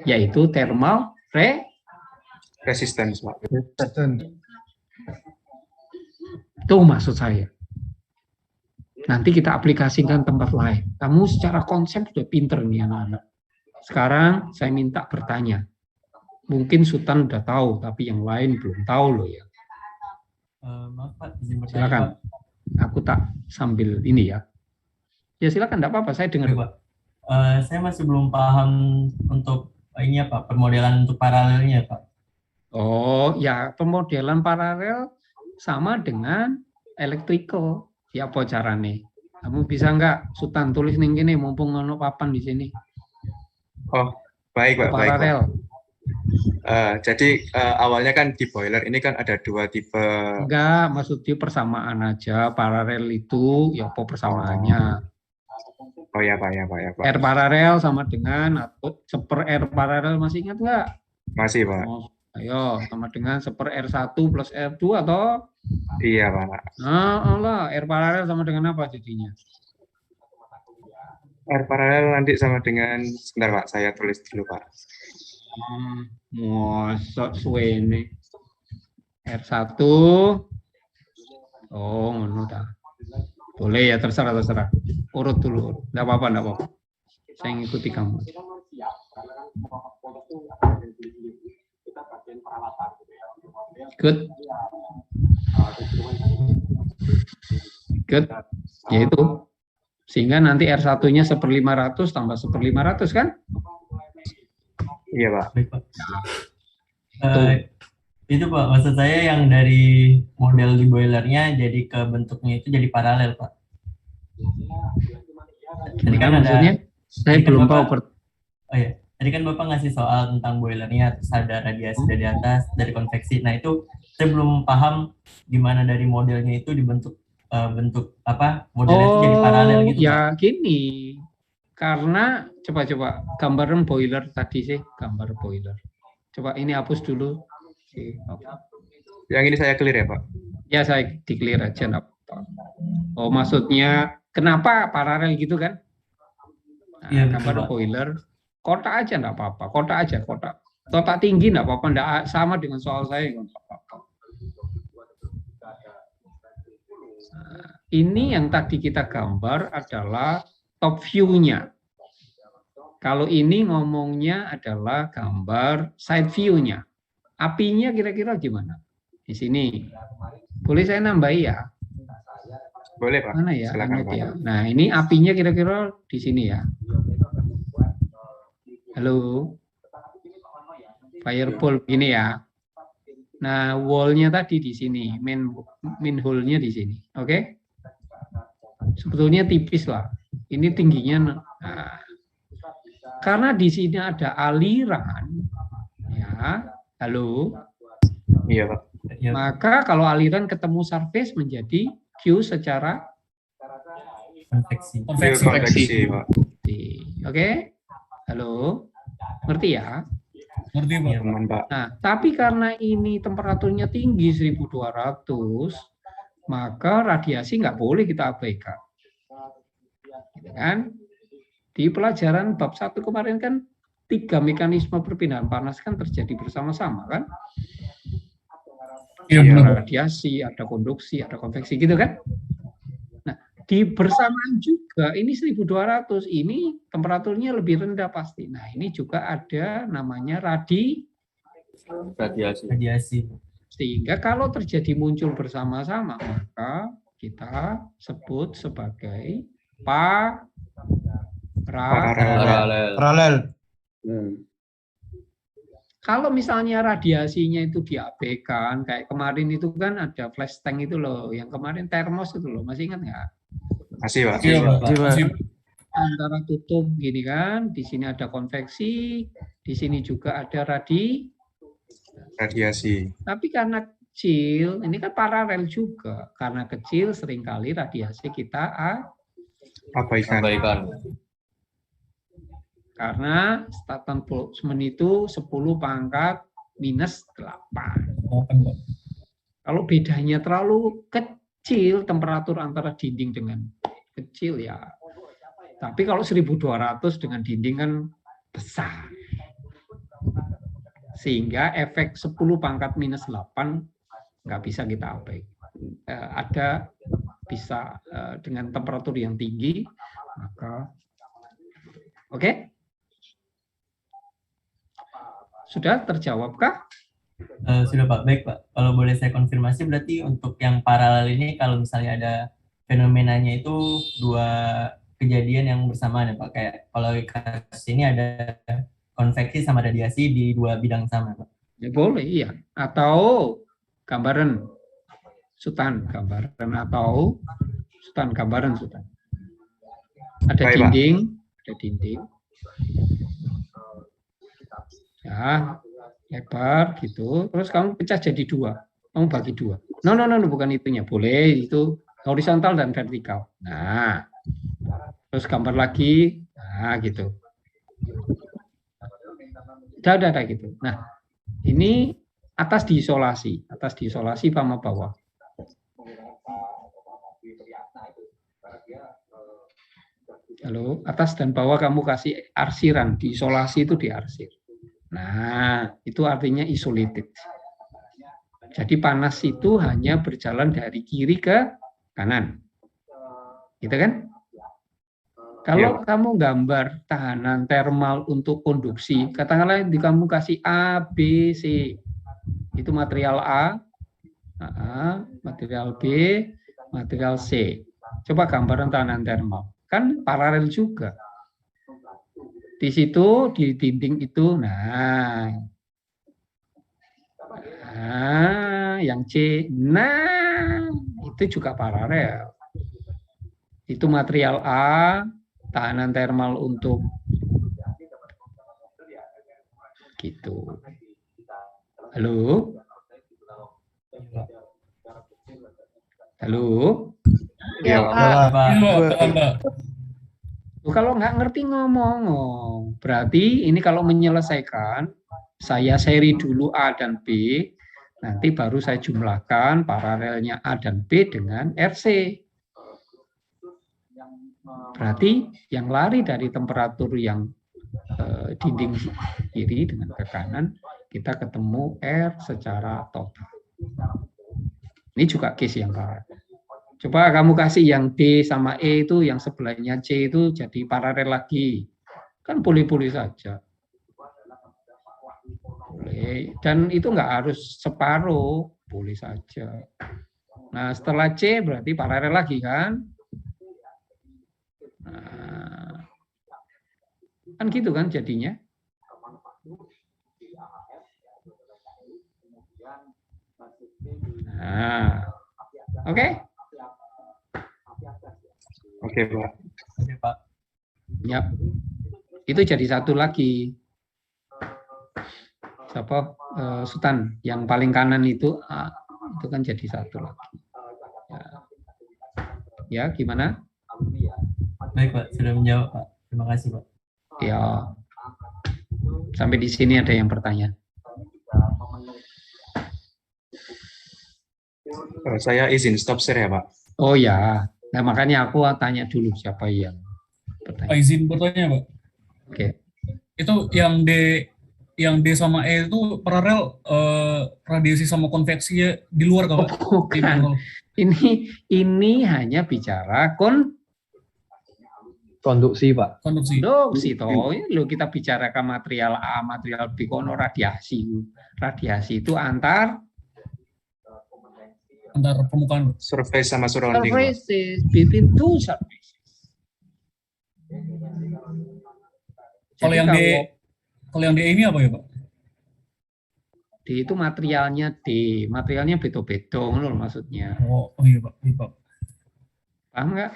yaitu thermal resistance, Pak. Itu maksud saya. Nanti kita aplikasikan tempat lain. Kamu secara konsep sudah pinter nih anak-anak. Sekarang saya minta bertanya. Mungkin Sultan udah tahu, tapi yang lain belum tahu loh ya. Maaf Pak, izin bertanya, Silakan. Pak. Aku tak sambil ini ya. Ya silakan, enggak apa-apa, saya dengar. Pak. Saya masih belum paham untuk ini ya Pak, permodelan untuk paralelnya Pak. Oh ya, pemodelan paralel sama dengan electrical. Ya apa caranya? Kamu bisa nggak Sultan tulis ning kene mumpung ono papan di sini. Oh, baik, Pak. Baik, Pak. Paralel. Jadi awalnya kan di boiler ini kan ada dua tipe. Enggak, maksudnya persamaan aja. Paralel itu ya apa persamaannya? Oh ya, Pak, ya, Pak, ya, Pak. R paralel sama dengan seper R paralel, masih ingat nggak? Masih, Pak. Oh, ayo, sama dengan seper R1 plus R2 atau? Iya, Pak. Nah, Allah, R paralel sama dengan apa jadinya? R paralel nanti sama dengan, sebentar Pak, saya tulis dulu Pak. Mosok suwene. R1. Oh, ngono ta. Boleh ya, terserah. Urut dulu. Enggak apa-apa. Saya ngikuti kamu. Good. Yaitu sehingga nanti R1-nya 1/500 tambah 1/500 kan? Iya, Pak. Baik, Pak. Itu Pak, maksud saya yang dari model di boilernya jadi ke bentuknya itu jadi paralel Pak. Tadi kan maksudnya saya belum tahu. Oh ya, tadi kan Bapak ngasih soal tentang boilernya, terus ada radiasi dari atas, dari konveksi. Nah itu saya belum paham gimana dari modelnya itu dibentuk bentuk apa modelnya itu jadi paralel gitu. Ya Pak. Gini, karena coba gambaran boiler tadi sih, gambar boiler. Coba ini hapus dulu. Yang ini saya clear ya Pak? Ya, saya di clear aja. Oh, maksudnya kenapa paralel gitu kan? Nah, ya, gambar boiler, kotak aja enggak apa-apa, kotak tinggi enggak apa-apa, enggak sama dengan soal saya enggak apa-apa. Nah, ini yang tadi kita gambar adalah top view-nya. Kalau ini ngomongnya adalah gambar side view-nya. Apinya kira-kira gimana? Di sini. Boleh saya nambahi ya? Boleh Pak. Mana ya? Silakan Pak. Ya. Nah ini apinya kira-kira di sini ya. Halo. Fireball begini ya. Nah wall-nya tadi di sini. Main hole-nya di sini. Oke? Sebetulnya tipis lah. Ini tingginya. Nah, karena di sini ada aliran. Ya. Halo. Iya Pak. Ya. Maka kalau aliran ketemu surface menjadi Q secara Konveksi. Konveksi, Pak. Oke? Halo? Ngerti ya? Ngerti, Pak. Teman, Pak. Nah, tapi karena ini temperaturnya tinggi 1200, maka radiasi nggak boleh kita abaikan. Gitu kan? Di pelajaran bab 1 kemarin kan 3 mekanisme perpindahan panas kan terjadi bersama-sama kan? Iya, Ada benar. radiasi, ada konduksi, ada konveksi gitu kan? Nah, di bersamaan juga ini 1200 ini temperaturnya lebih rendah pasti. Nah, ini juga ada namanya Radiasi. sehingga kalau terjadi muncul bersama-sama maka kita sebut sebagai Paralel. Kalau misalnya radiasinya itu diabaikan, kayak kemarin itu kan ada flash tank itu loh, yang kemarin termos itu loh, masih ingat nggak? Masih, Pak. Iya, Pak. Masih. Antara tutup gini kan, di sini ada konveksi, di sini juga ada Radiasi. tapi karena kecil, ini kan paralel juga, karena kecil seringkali radiasi kita Abaikan. karena Staten Boltzmann itu 10⁻⁸. Kalau bedanya terlalu kecil temperatur antara dinding dengan kecil ya. Tapi kalau 1200 dengan dinding kan besar. Sehingga efek 10⁻⁸ nggak bisa kita abaikan. Ada bisa dengan temperatur yang tinggi, maka oke? Sudah terjawabkah? Sudah Pak, baik Pak. Kalau boleh saya konfirmasi berarti untuk yang paralel ini kalau misalnya ada fenomenanya itu dua kejadian yang bersamaan ya Pak. Kayak kalau kasus ini ada konveksi sama radiasi di dua bidang sama Pak. Ya boleh, iya. Atau gambaran Sultan, gambaran atau Sultan, gambaran Sultan. Ada Baik, dinding, ada dinding. Ya, lebar gitu. Terus kamu pecah jadi dua. Kamu bagi dua. No, bukan itunya. Boleh, itu horizontal dan vertikal. Nah, terus gambar lagi. Nah, gitu. Udah gitu. Nah, ini atas diisolasi sama bawah. Halo, atas dan bawah kamu kasih arsiran, diisolasi itu diarsir. Nah, itu artinya isolated. Jadi panas itu hanya berjalan dari kiri ke kanan. Gitu kan? Kalau kamu gambar tahanan termal untuk konduksi, katakanlah kamu kasih A, B, C. Itu material A, material B, material C. Coba gambaran tahanan termal. Kan paralel juga. Di situ, di dinding itu, nah yang C, nah, itu juga paralel. Itu material A, tahanan termal untuk gitu. Halo? Halo? Ya, Pak. Kalau nggak ngerti ngomong, berarti ini kalau menyelesaikan, saya seri dulu A dan B, nanti baru saya jumlahkan paralelnya A dan B dengan RC. Berarti yang lari dari temperatur yang dinding kiri dengan ke kanan, kita ketemu R secara total. Ini juga case yang paralel. Coba kamu kasih yang D sama E itu, yang sebelahnya C itu jadi paralel lagi. Kan boleh-boleh saja. Boleh. Dan itu nggak harus separuh, boleh saja. Nah, setelah C berarti paralel lagi kan? Nah, kan gitu kan jadinya. Nah, oke? Oke, Pak. Oke, Pak. Ya, itu jadi satu lagi. Siapa? Sultan, yang paling kanan itu itu kan jadi satu lagi. Ya, gimana? Baik Pak, sudah menjawab Pak. Terima kasih Pak. Ya, sampai di sini ada yang bertanya. Saya izin stop share ya Pak. Oh ya, nah makanya aku tanya dulu siapa yang bertanya. Pak izin bertanya Pak. Oke. Itu yang D sama E itu paralel radiasi sama konveksi di luar Pak? Bukan. Ini hanya bicara Konduksi, Pak. Konduksi. Toh. Lo kita bicarakan material A, material B, kono radiasi. Radiasi itu antar permukaan. Surface sama surrounding. Surfaces, between two surfaces. Kalau yang D ini apa ya Pak? D itu materialnya D, materialnya beto-beto, loh maksudnya. Oh iya Pak, iya Pak. Paham nggak?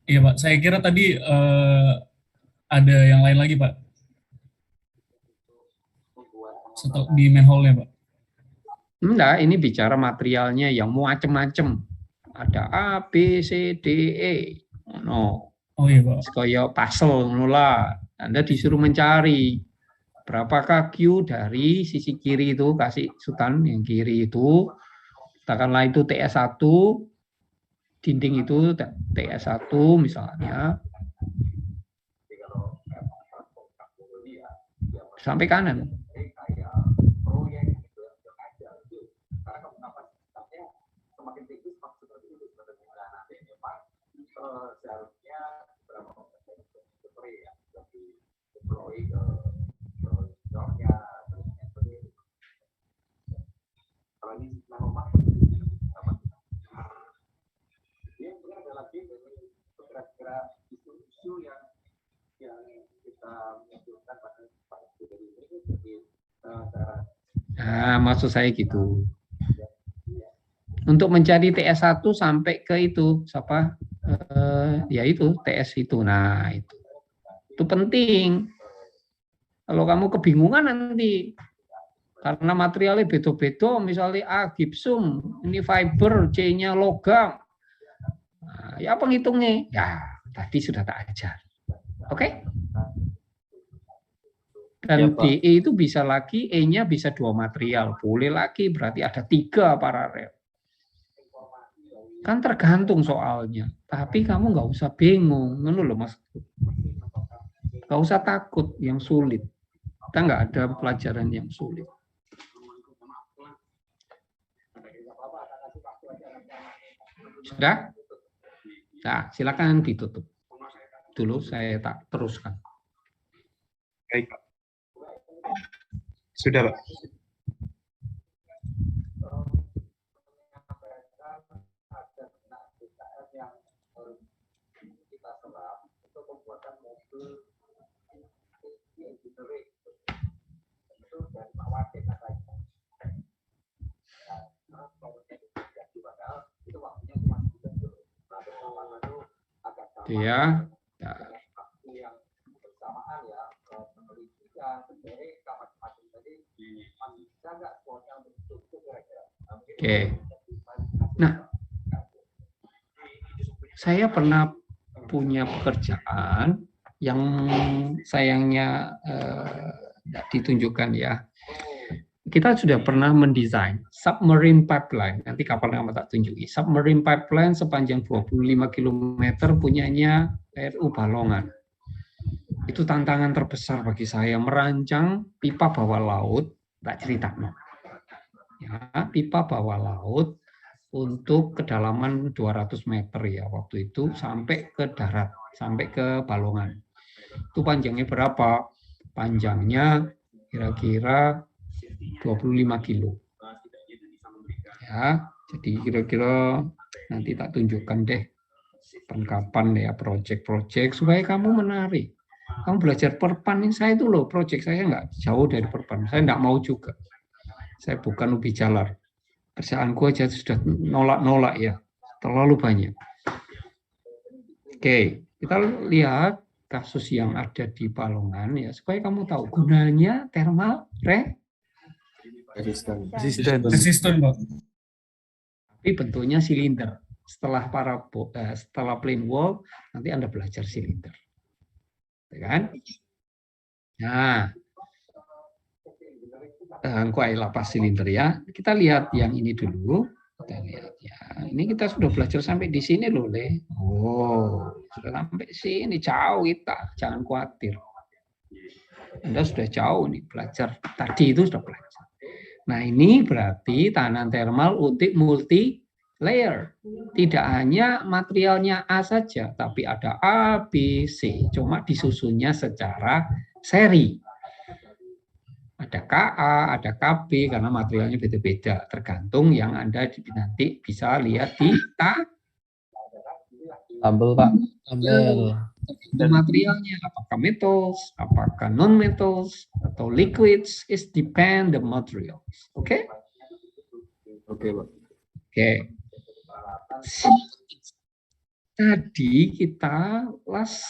Iya Pak, saya kira tadi ada yang lain lagi Pak. Setelah di manhole-nya Pak. Enggak, ini bicara materialnya yang macem-macem. Ada A, B, C, D, E. No. Oh iya Pak. Kayak puzzle, nula. Anda disuruh mencari berapakah Q dari sisi kiri itu, kasih Sultan yang kiri itu, katakanlah itu TS1, dinding itu TS1 misalnya, sampai kanan. Nah, maksud saya gitu. Untuk mencari TS1 sampai ke itu, siapa? Ya itu, TS itu. Nah, itu penting. Kalau kamu kebingungan nanti, karena materialnya beto-beto, misalnya A gipsum, ini fiber, C-nya logam. Nah, ya penghitungnya? Ya, tadi sudah tak ajar. Oke? Dan Ya, DE itu bisa lagi, E-nya bisa 2 material. Boleh lagi, berarti ada 3 paralel. Kan tergantung soalnya. Tapi kamu nggak usah bingung. Ngono loh maksudku. Nggak usah takut yang sulit. Kita nggak ada pelajaran yang sulit. Sudah? Nah, silakan ditutup. Dulu saya tak teruskan. Baik, Pak. Sudah, Pak. Ya. Oke. Nah, saya pernah punya pekerjaan yang sayangnya tidak ditunjukkan ya. Kita sudah pernah mendesain submarine pipeline. Nanti kapan tak tunjuki. Submarine pipeline sepanjang 25 km punyanya RU Balongan. Itu tantangan terbesar bagi saya, merancang pipa bawah laut, tak cerita no. Ya, pipa bawah laut untuk kedalaman 200 meter ya waktu itu sampai ke darat, sampai ke Balongan. Itu panjangnya berapa? Panjangnya kira-kira 25 kilo. Ya, jadi kira-kira nanti tak tunjukkan deh perlengkapan ya proyek-proyek supaya kamu menarik. Kamu belajar perpan ini, saya itu loh, proyek saya nggak jauh dari perpan. Saya nggak mau juga. Saya bukan ubi jalar. Kerjaanku aja sudah nolak-nolak ya. Terlalu banyak. Oke, kita lihat kasus yang ada di Balongan ya, supaya kamu tahu gunanya thermal resistant. Resisten Pak. Tapi bentuknya silinder. Setelah setelah plane wall, nanti Anda belajar silinder. Ya kan? Nah, kuai lapas silinder ya. Kita lihat yang ini dulu. Kita lihat ya. Ini kita sudah belajar sampai di sini loh, Le. Oh, sudah sampai sini jauh kita. Jangan khawatir. Anda sudah jauh nih belajar. Tadi itu sudah belajar. Nah, ini berarti tahanan thermal untuk multi layer. Tidak hanya materialnya A saja, tapi ada A, B, C. Cuma disusunnya secara seri. Ada KA, ada KB, karena materialnya beda-beda. Tergantung yang Anda nanti bisa lihat di tabel, Pak. Tabel. Materialnya, apakah metals, apakah non-metals, atau liquids, is depend the materials. Oke? Oke, Pak. Oke. Tadi kita last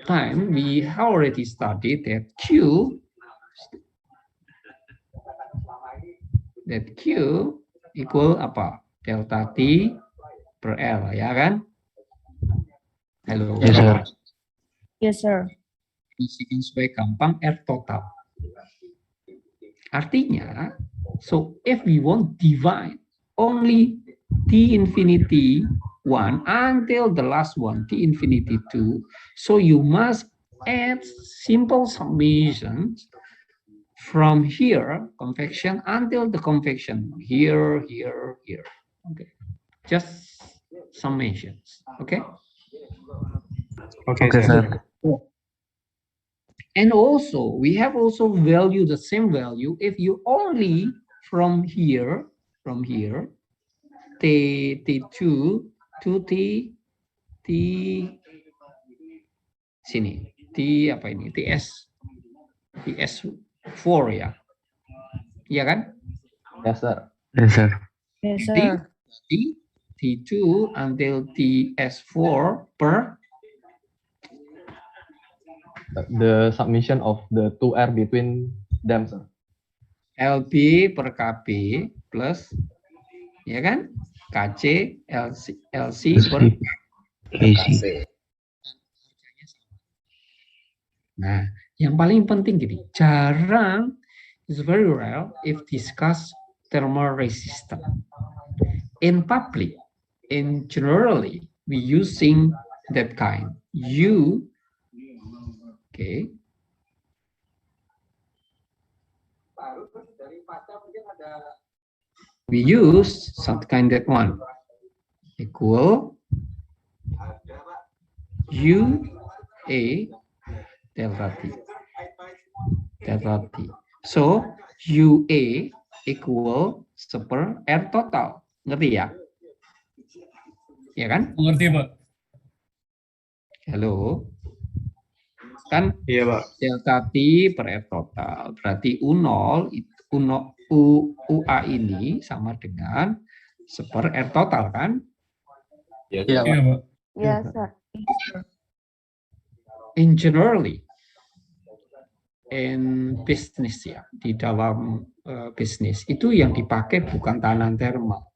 time we already studied that Q equal apa? Delta T per L, ya kan? Halo. Yes, sir. Yes, sir. Definisikan supaya gampang R total. Artinya, so if we want divide only T infinity 1 until the last one, T infinity 2, so you must add simple summations from here, convection, until the convection, here, here, here. Okay, just summations. Okay. Okay, sir. And also, we have also value the same value if you only from here, T2 to T sini, T apa ini, TS4 ya. Iya kan? Yes, sir. Yes, sir. Yes, sir. T2 until TS4 per The submission of the 2R between them, sir. LB per KB plus, ya kan? KC, LC per KC. Nah, yang paling penting gini, jarang, it's very rare if discuss thermal resistance. In public, in generally, we using that kind. Okay. We use some kind that one equal UA delta T. So UA equal seper R total. Ngerti ya? Ya kan? Mengerti, Pak. Halo. Kan iya, Pak. Delta T per R total. Berarti U0, UA ini sama dengan seper R total kan? Iya, Pak. Yes, sir. In generally, in business ya, di dalam bisnis, itu yang dipakai bukan tahanan thermal.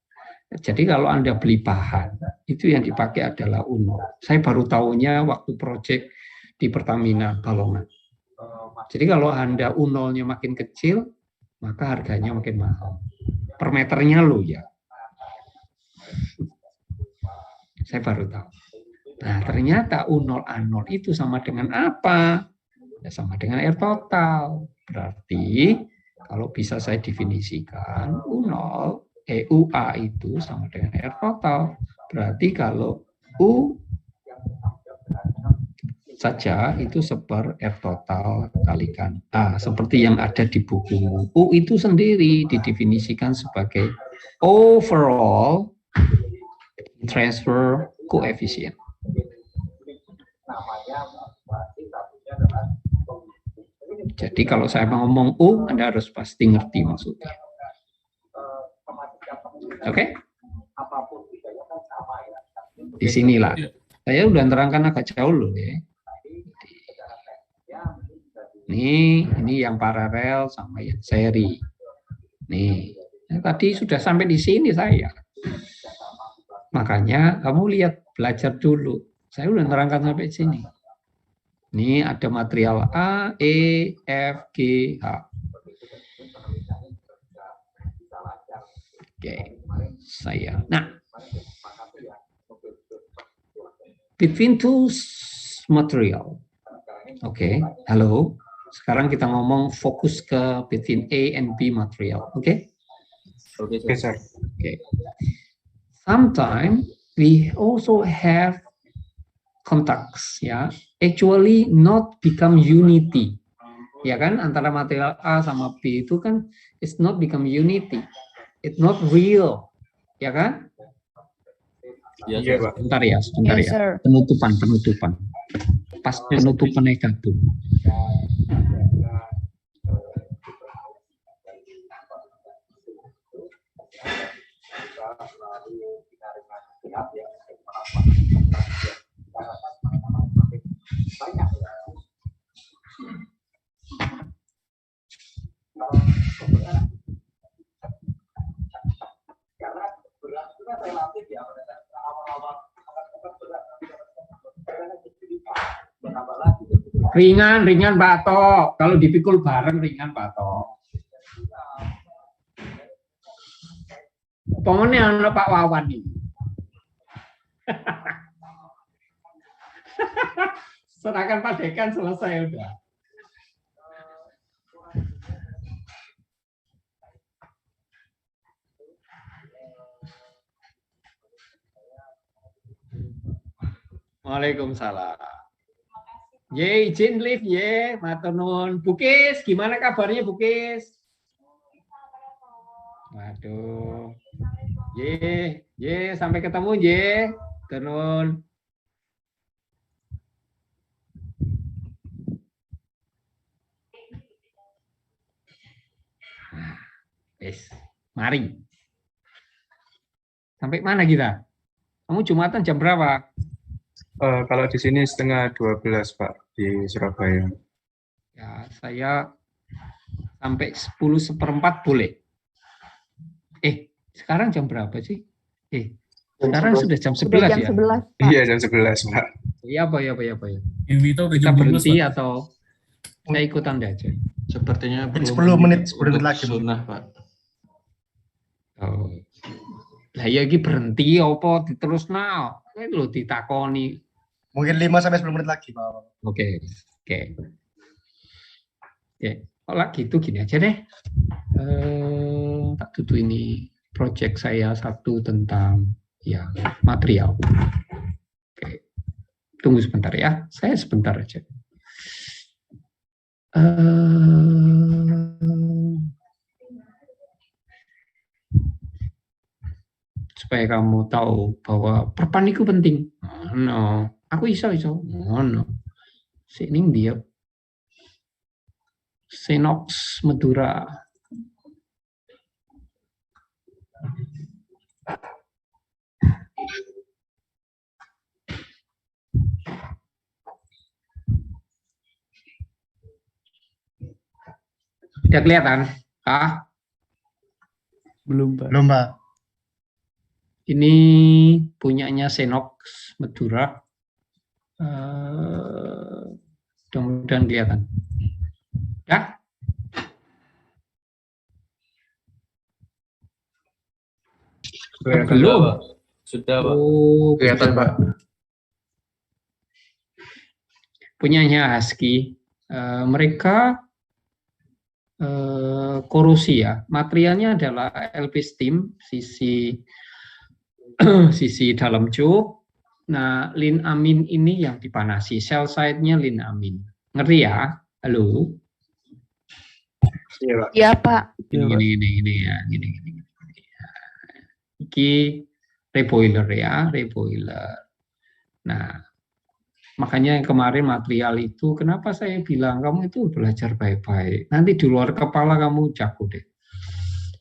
Jadi kalau Anda beli bahan, itu yang dipakai adalah U0. Saya baru tahunya waktu proyek di Pertamina Balongan. Jadi kalau Anda U0-nya makin kecil, maka harganya makin mahal. Per meternya loh ya. Saya baru tahu. Nah, ternyata U0A0 itu sama dengan apa? Ya, sama dengan R total. Berarti kalau bisa saya definisikan UA itu sama dengan R total. Berarti kalau U saja itu seper R total kalikan A. Seperti yang ada di buku. U itu sendiri didefinisikan sebagai overall transfer coefficient. Jadi kalau saya mau ngomong U, Anda harus pasti ngerti maksudnya. Oke? Di sinilah. Saya udah terangkan agak jauh loh ya. Ini yang paralel sama yang seri. Nih, tadi sudah sampai di sini saya. Makanya kamu lihat, belajar dulu. Saya udah nerangkan sampai sini. Ini ada material A, E, F, G, H. Oke, saya. Nah, between two material. Oke, halo. Sekarang kita ngomong fokus ke between A and B material. Oke? Oke, sir. Okay. Sometimes we also have contacts, ya. Actually not become unity, ya kan? Antara material A sama B itu kan it's not become unity, it's not real, ya kan? Iya, Pak. Sebentar ya, sebentar Yes, ya. sir. Penutupan. Pas penutupan gabung. Ringan Pak Tok. Kalau dipikul bareng ringan Pak Tok. Pokoknya anak Pak Wawan ini. Serahkan Pak Dekan, selesai udah. Waalaikumsalam. Ye, izin lift ye, matur nuwun. Bukis, gimana kabarnya Bukis? Waduh. Ye, sampai ketemu ye. Tenun. Wes, mari. Sampai mana kita? Kamu Jumatan jam berapa? Kalau di sini setengah 12, Pak, di Surabaya. Ya, saya sampai 10:04 boleh. Sekarang jam berapa sih? Sekarang sudah jam 11 ya? 11, Pak. Iya, jam 11, Pak. Iya, apa ya? Kita Kita berhenti atau saya ikut Anda aja? Sepertinya 10 menit lagi. Sunnah, Pak. Oh. Lah ya iki berhenti apa diterusno? Kuwi lho ditakoni. Mungkin 5-10 menit lagi, Pak. Oke. Kalau gitu gini aja deh. Tak tutup ini project saya satu tentang ya material. Oke. Tunggu sebentar ya. Saya sebentar aja. Supaya kamu tahu bahwa perpan itu penting. No, aku iso. No. Sini dia Senox Madura. Sudah kelihatan? Belum, Pak. Belum, Pak. Ini punyanya Senox Madura. Mudah-mudahan kelihatan. Ya? Belum. Sudah, Pak. Oh, Kelihatan, Pak. Punyanya Husky. Mereka korosi ya. Materialnya adalah LP steam, sisi dalam cup. Nah, lin amin ini yang dipanasi. Cell side-nya lin amin. Ngerti ya? Halo? Iya, Pak. Iya, Pak. Gini ya. Iki reboiler ya, reboiler. Nah, makanya kemarin material itu, kenapa saya bilang kamu itu belajar baik-baik. Nanti di luar kepala kamu jago deh.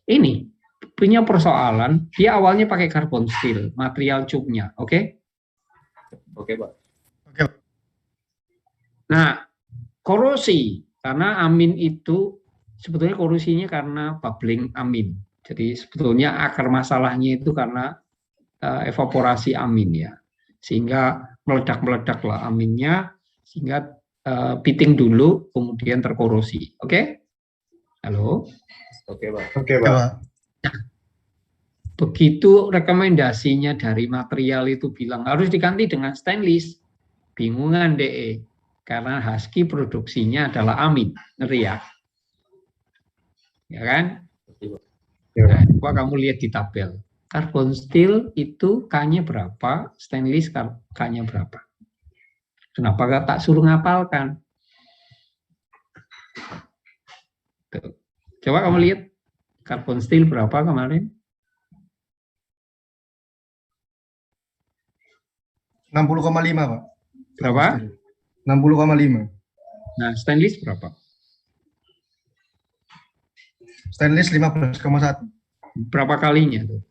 Ini punya persoalan, dia awalnya pakai carbon steel, material cupnya, oke? Oke, Pak. Nah, korosi, karena amin itu sebetulnya korosinya karena bubbling amin. Jadi sebetulnya akar masalahnya itu karena evaporasi amin ya, sehingga meledak-meledaklah aminnya, sehingga pitting dulu, kemudian terkorosi. Oke? Halo? Oke, Pak. Oke, Pak. Begitu rekomendasinya dari material itu bilang harus diganti dengan stainless, bingungan DE, karena Husky produksinya adalah amin, ngeri ya? Ya kan? Nah, coba kamu lihat di tabel. Carbon steel itu K-nya berapa, stainless K-nya berapa. Kenapa tak suruh ngapalkan? Tuh. Coba kamu lihat carbon steel berapa kemarin? 60,5, Pak. Berapa? 60,5. Nah, stainless berapa? Stainless 15,1. Berapa kalinya tuh?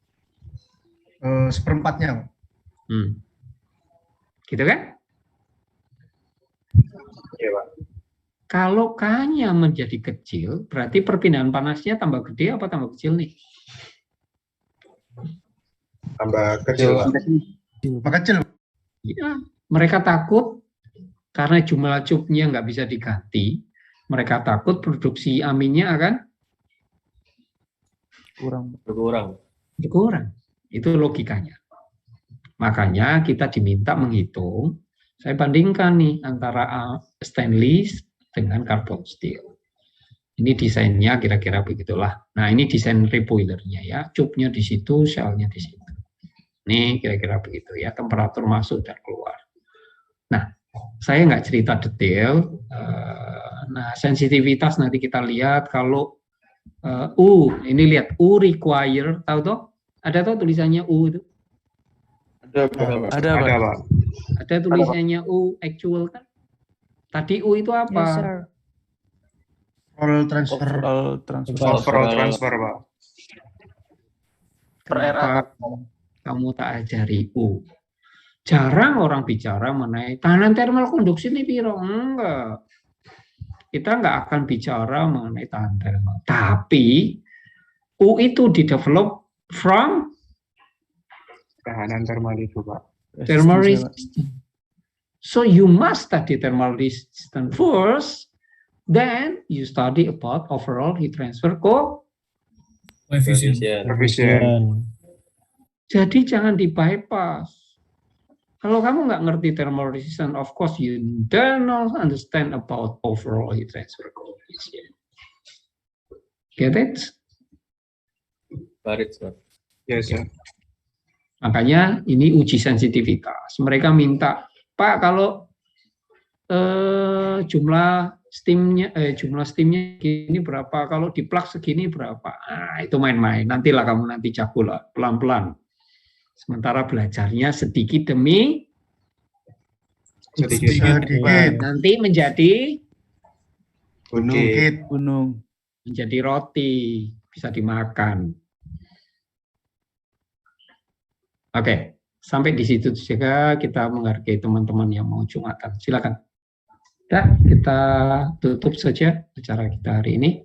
Seperempatnya, Pak. Gitu kan? Iya, Pak. Kalau K-nya menjadi kecil, berarti perpindahan panasnya tambah gede apa tambah kecil nih? Tambah kecil, Pak. Tambah kecil. Ya, mereka takut karena jumlah cupnya nggak bisa diganti. Mereka takut produksi aminnya akan berkurang. Itu logikanya. Makanya kita diminta menghitung. Saya bandingkan nih antara stainless dengan carbon steel. Ini desainnya kira-kira begitulah. Nah, ini desain reboilernya ya. Cupnya di situ, shellnya di situ. Ini kira-kira begitu ya. Temperatur masuk dan keluar. Nah, saya nggak cerita detail. Nah, sensitivitas nanti kita lihat kalau U. Ini lihat U require. Tahu toh? Ada toh tulisannya U itu? Ada, Pak. Ada tulisannya U actual kan? Tadi U itu apa? Yes, sir. Overall transfer. Overall transfer, Pak. Kenapa kamu tak ajari U? Jarang orang bicara mengenai tahanan thermal konduksi ini piro. Enggak. Kita nggak akan bicara mengenai tahanan thermal. Tapi U itu didevelop from Tahanan thermal itu, Pak. thermal resistance. So you must study thermal resistance first, then you study about overall heat transfer Coefficient. Jadi jangan di-bypass. Kalau kamu nggak ngerti thermal resistance, of course you don't understand about overall heat transfer coefficient. Get it? Got it, sir. Yes, sir. Makanya ini uji sensitivitas. Mereka minta, Pak, kalau jumlah steamnya gini berapa, kalau di plug segini berapa. Nah, itu main-main. Nantilah kamu nanti jago lah, pelan-pelan. Sementara belajarnya sedikit demi Sedikit. nanti menjadi Gunung. menjadi roti, bisa dimakan. Oke, sampai di situ juga kita menghargai teman-teman yang mau Jumatan. Silakan. Kita tutup saja acara kita hari ini.